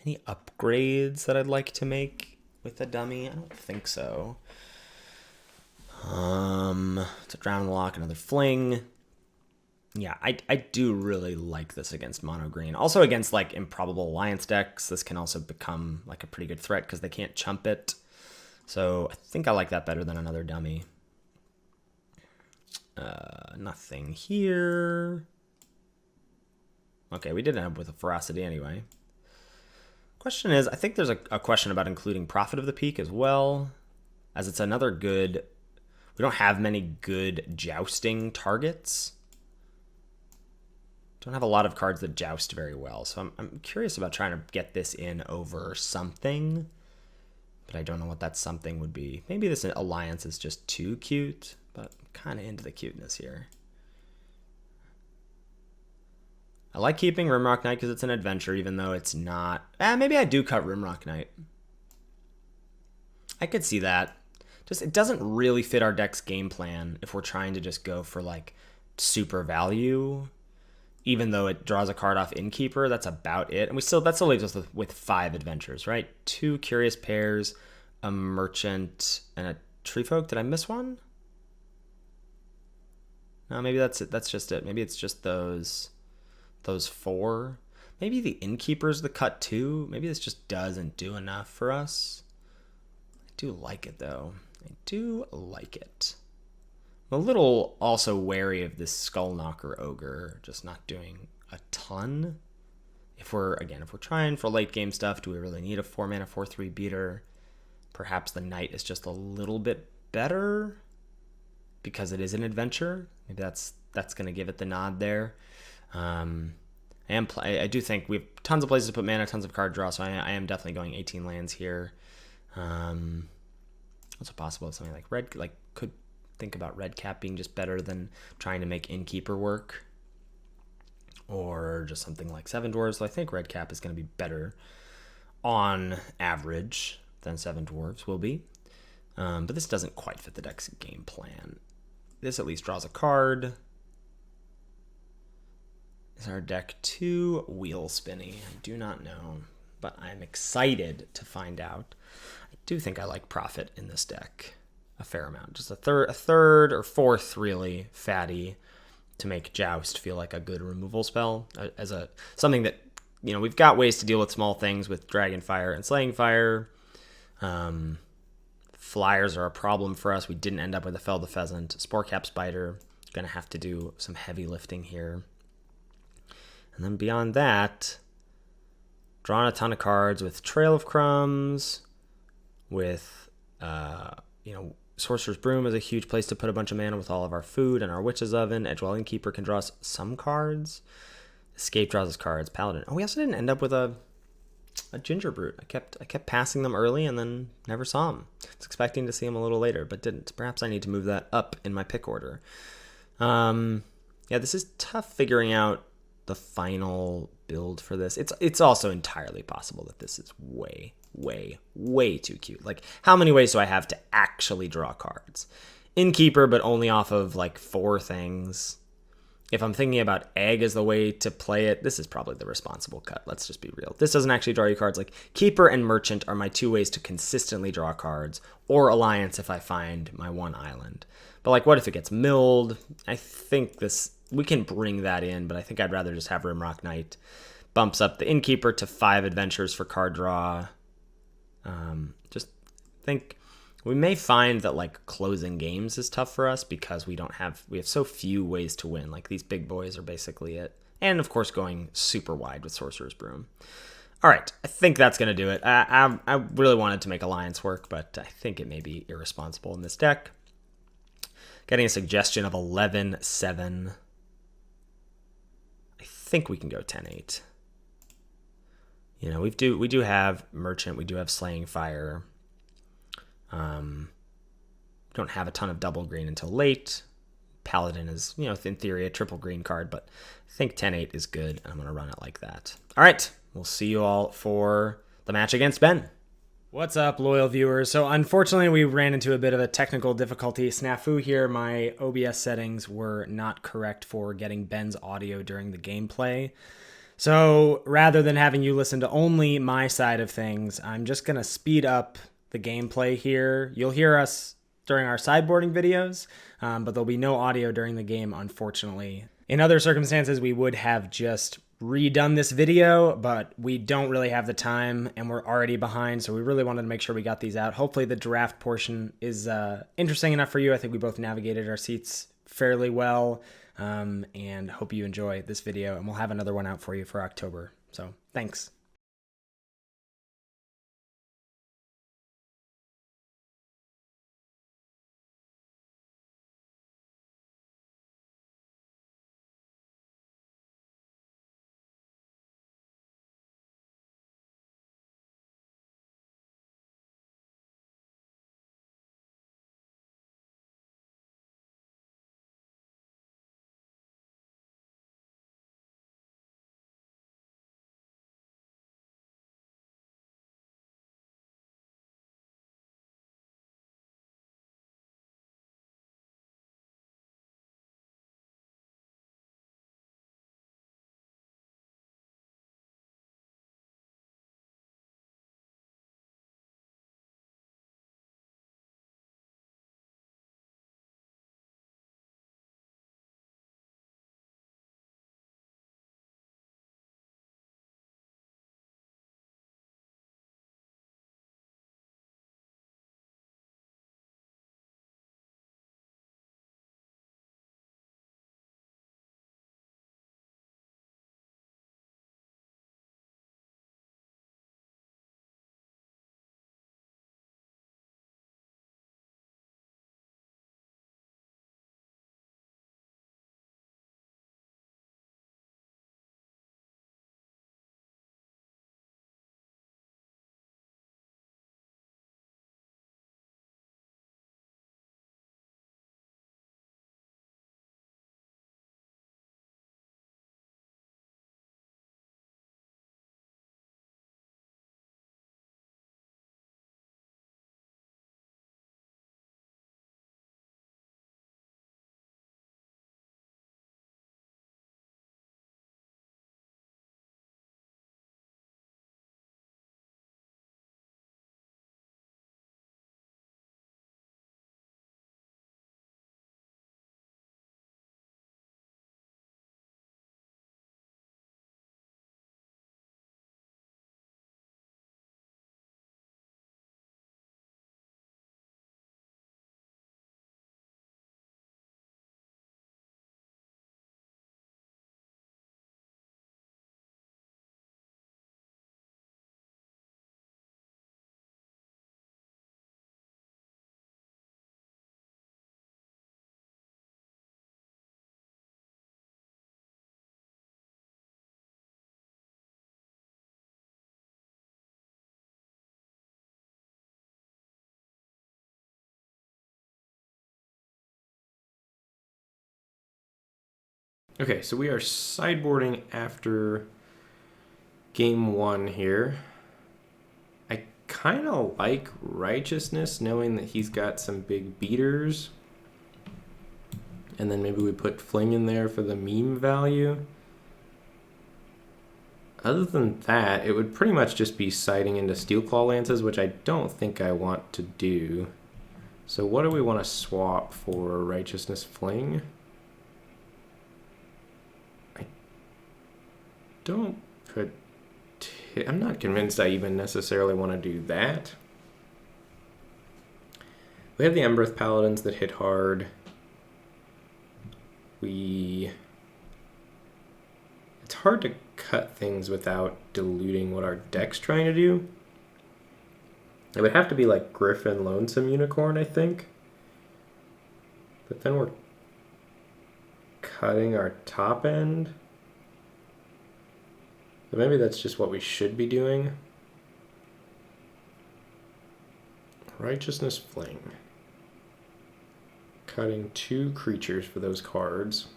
B: Any upgrades that I'd like to make with the dummy? I don't think so. It's a Drown in the Lock, another Fling. Yeah, I do really like this against mono green. Also against like Improbable Alliance decks, this can also become like a pretty good threat because they can't chump it. So I think I like that better than another dummy. Nothing here. Okay, we did end up with a Ferocity anyway. Question is, I think there's a question about including Prophet of the Peak as well, as it's another good... We don't have many good jousting targets. Don't have a lot of cards that joust very well, so I'm curious about trying to get this in over something, but I don't know what that something would be. Maybe this alliance is just too cute, but I'm kind of into the cuteness here. I like keeping Rimrock Knight because it's an adventure, even though it's not... maybe I do cut Rimrock Knight. I could see that. Just it doesn't really fit our deck's game plan if we're trying to just go for like super value. Even though it draws a card off Innkeeper, that's about it. And that still leaves us with 5 adventures, right? 2 Curious Pairs, a Merchant, and a Treefolk. Did I miss one? No, maybe that's it. That's just it. Maybe it's just those 4. Maybe the Innkeeper's the cut too. Maybe this just doesn't do enough for us. I do like it though. I do like it. I'm a little also wary of this Skullknocker Ogre just not doing a ton. If we're trying for late game stuff, do we really need a 4-mana 4/3 beater? Perhaps the Knight is just a little bit better because it is an adventure. Maybe that's going to give it the nod there. I do think we have tons of places to put mana, tons of card draw, so I am definitely going 18 lands here. Also possible something like red, like could think about red cap being just better than trying to make Innkeeper work, or just something like Seven Dwarves. So I think red cap is going to be better on average than Seven Dwarves will be, but this doesn't quite fit the deck's game plan. This at least draws a card. Is our deck too wheel spinny? I do not know, but I'm excited to find out. I do think I like Prophet in this deck a fair amount. Just a third or fourth really fatty to make Joust feel like a good removal spell as something that, you know, we've got ways to deal with small things with Dragonfire and Slaying Fire. Flyers are a problem for us. We didn't end up with a Fell the Pheasant. Sporecap Spider, gonna have to do some heavy lifting here. And then beyond that, drawing a ton of cards with Trail of Crumbs, with, Sorcerer's Broom is a huge place to put a bunch of mana with all of our food and our Witch's Oven. Edgewelling Keeper can draw some cards. Escape draws us cards. Paladin. Oh, we also didn't end up with a Ginger Brute. I kept passing them early and then never saw them. I was expecting to see them a little later, but didn't. Perhaps I need to move that up in my pick order. This is tough figuring out the final build for this. It's also entirely possible that this is way, way, way too cute. Like, how many ways do I have to actually draw cards? Innkeeper, but only off of like 4 things. If I'm thinking about Egg as the way to play it, this is probably the responsible cut. Let's just be real. This doesn't actually draw you cards. Like, Keeper and Merchant are my 2 ways to consistently draw cards, or Alliance if I find my 1 island. But like, what if it gets milled? I think we can bring that in, but I think I'd rather just have Rimrock Knight. Bumps up the Innkeeper to 5 adventures for card draw. Just think we may find that like closing games is tough for us because we have so few ways to win. Like, these big boys are basically it. And of course going super wide with Sorcerer's Broom. All right, I think that's going to do it. I really wanted to make Alliance work, but I think it may be irresponsible in this deck. Getting a suggestion of 11-7. I think we can go 10-8. You know, we do have Merchant, we do have Slaying Fire. Don't have a ton of double green until late. Paladin is, you know, in theory, a triple green card, but I think 10-8 is good, and I'm going to run it like that. All right, we'll see you all for the match against Ben. What's up, loyal viewers? So unfortunately, we ran into a bit of a technical difficulty snafu here. My OBS settings were not correct for getting Ben's audio during the gameplay. So rather than having you listen to only my side of things, I'm just going to speed up the gameplay here. You'll hear us during our sideboarding videos, but there'll be no audio during the game, unfortunately. In other circumstances, we would have just redone this video, but we don't really have the time and we're already behind, so we really wanted to make sure we got these out. Hopefully the draft portion is interesting enough for you. I think we both navigated our seats fairly well. And hope you enjoy this video, and we'll have another one out for you for October. So thanks.
A: Okay, so we are sideboarding after game one here. I kind of like Righteousness, knowing that he's got some big beaters. And then maybe we put Fling in there for the meme value. Other than that, it would pretty much just be siding into Steelclaw Lances, which I don't think I want to do. So what do we want to swap for Righteousness Fling? I'm not convinced I even necessarily want to do that. We have the Embereth Paladins that hit hard. It's hard to cut things without diluting what our deck's trying to do. It would have to be like Griffin Lonesome Unicorn, I think. But then we're cutting our top end. So maybe that's just what we should be doing. Righteousness Fling. Cutting 2 creatures for those cards.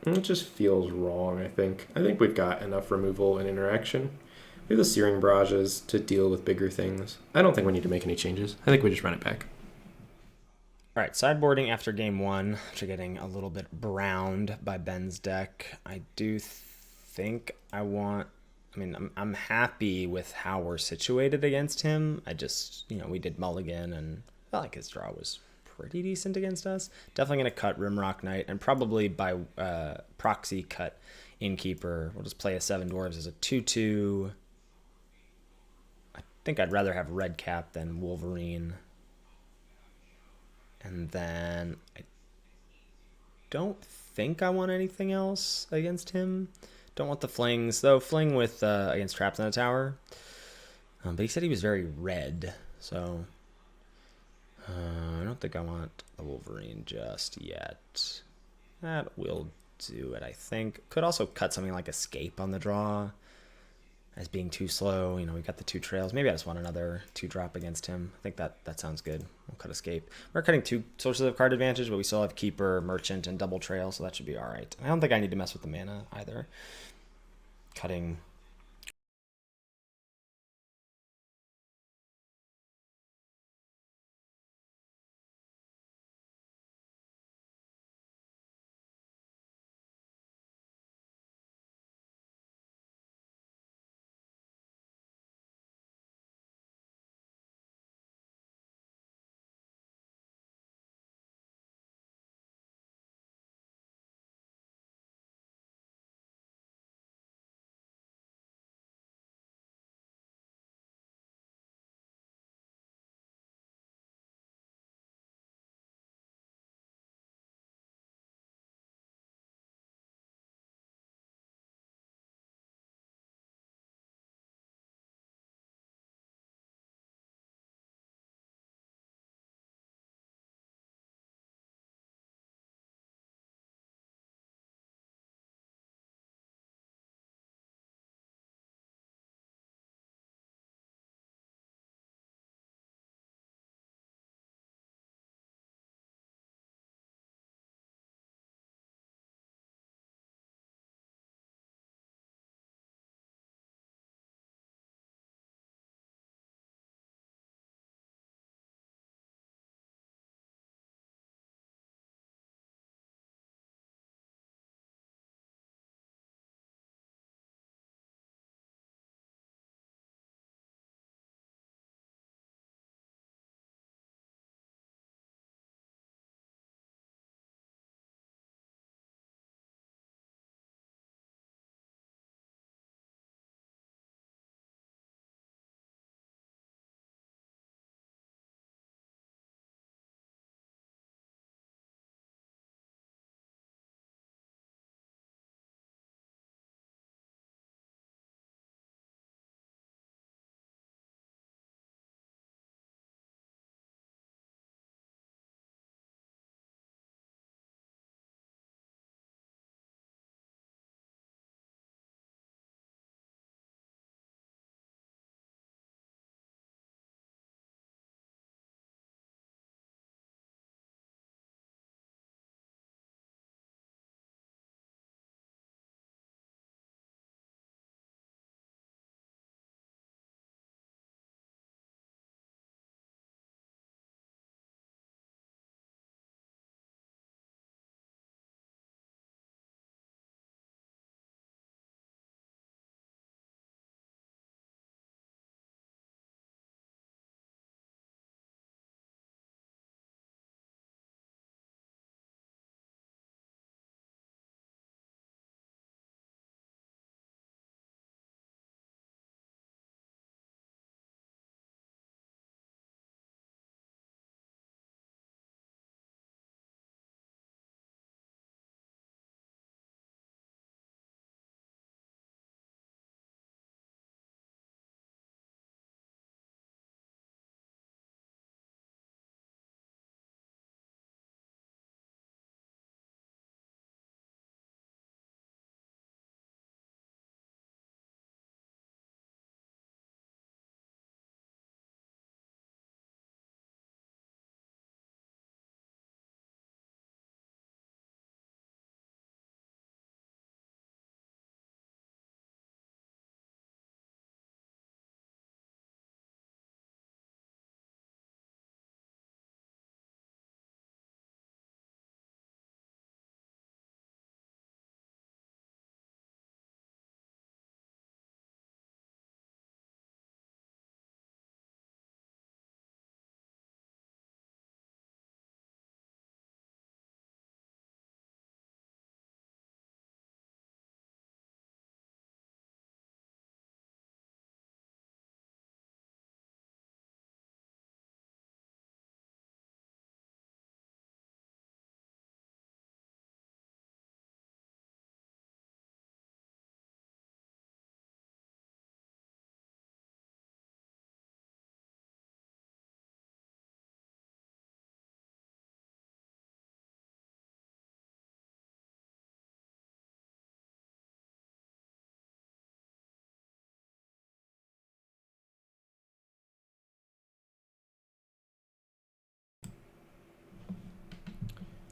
A: It just feels wrong, I think. I think we've got enough removal and interaction. We have the Searing Barrages to deal with bigger things. I don't think we need to make any changes. I think we just run it back.
B: All right, sideboarding after game 1, after getting a little bit browned by Ben's deck. I do think I want... I mean, I'm happy with how we're situated against him. I just, we did mulligan, and I felt like his draw was pretty decent against us. Definitely going to cut Rimrock Knight, and probably by proxy cut Innkeeper. We'll just play a 7 Dwarves as a 2/2. I think I'd rather have Red Cap than Wolverine. And then I don't think I want anything else against him. Don't want the flings, though. Fling with against traps in a tower. But he said he was very red, so I don't think I want the Wolverine just yet. That will do it, I think. Could also cut something like Escape on the draw as being too slow. We got the 2 trails. Maybe I just want another 2-drop against him. I think that sounds good. We'll cut Escape. We're cutting 2 sources of card advantage, but we still have Keeper, Merchant, and Double Trail, so that should be all right. I don't think I need to mess with the mana either. Cutting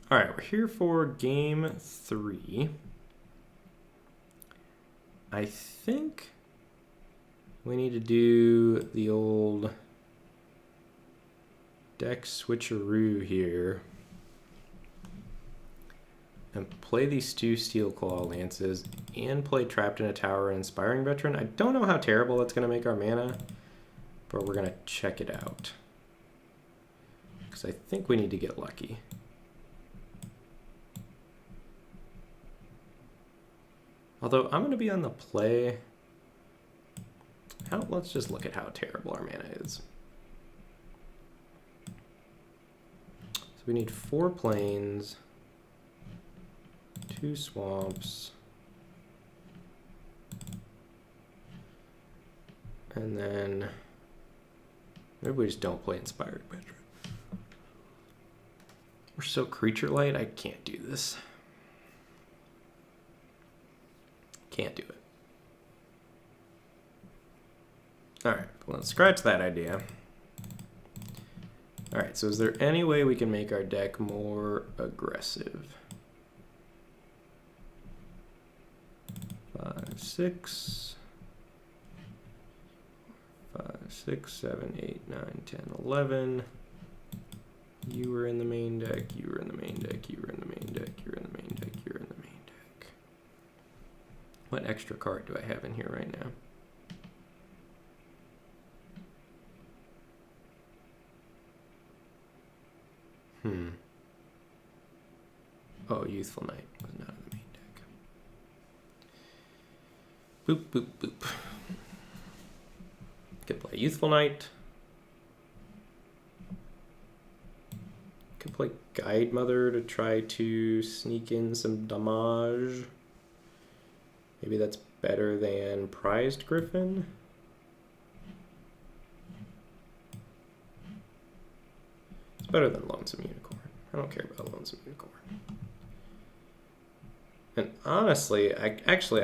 A: All right, we're here for game 3. I think we need to do the old deck switcheroo here and play these 2 Steel Claw Lances and play Trapped in a Tower and Inspiring Veteran. I don't know how terrible that's going to make our mana, but we're going to check it out because I think we need to get lucky. Although I'm going to be on the play. Let's just look at how terrible our mana is. So we need 4 plains, 2 swamps, and then maybe we just don't play Inspired Veteran. We're so creature light, I can't do this. Can't do it. Alright, well, let's scratch that idea. Alright, so is there any way we can make our deck more aggressive? 5, 6, 7, 8, 9, 10, 11. You were in the main deck, you were in the main deck, you were in the main deck, you were in the main deck, you were in the main deck. What extra card do I have in here right now? Oh, Youthful Knight was not in the main deck. Boop, boop, boop. Could play Youthful Knight. Could play Guide Mother to try to sneak in some damage. Maybe that's better than Prized Griffin. It's better than Lonesome Unicorn. I don't care about Lonesome Unicorn. And honestly, I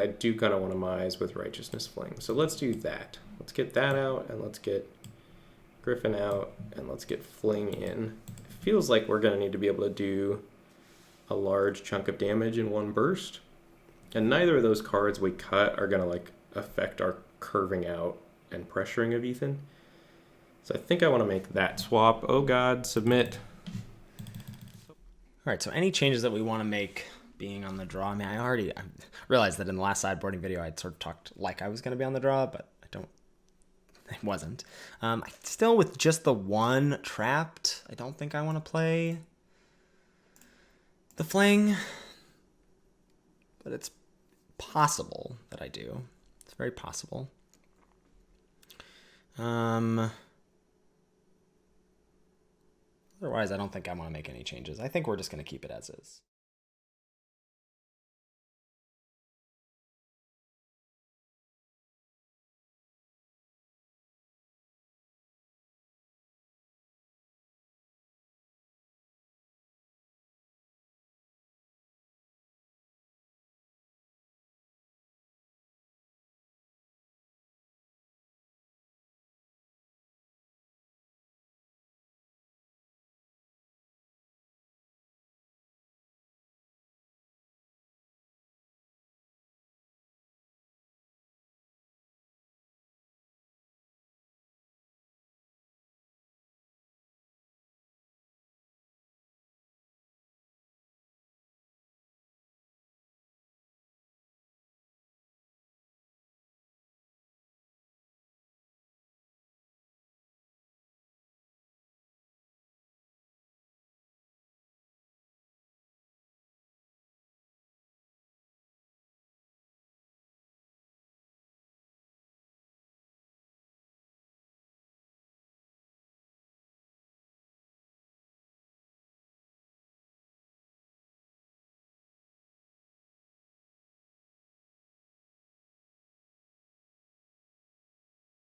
A: do kind of want to Mize with Righteousness Fling. So let's do that. Let's get that out, and let's get Griffin out, and let's get Fling in. It feels like we're going to need to be able to do a large chunk of damage in one burst. And neither of those cards we cut are going to affect our curving out and pressuring of Ethan. So I think I want to make that swap. Oh god, submit.
B: All right, so any changes that we want to make being on the draw. I mean, I realized that in the last sideboarding video I'd sort of talked like I was going to be on the draw, but I wasn't. Still with just the 1 trapped, I don't think I want to play the Fling, but it's possible that I do. It's very possible. Otherwise, I don't think I want to make any changes. I think we're just going to keep it as is.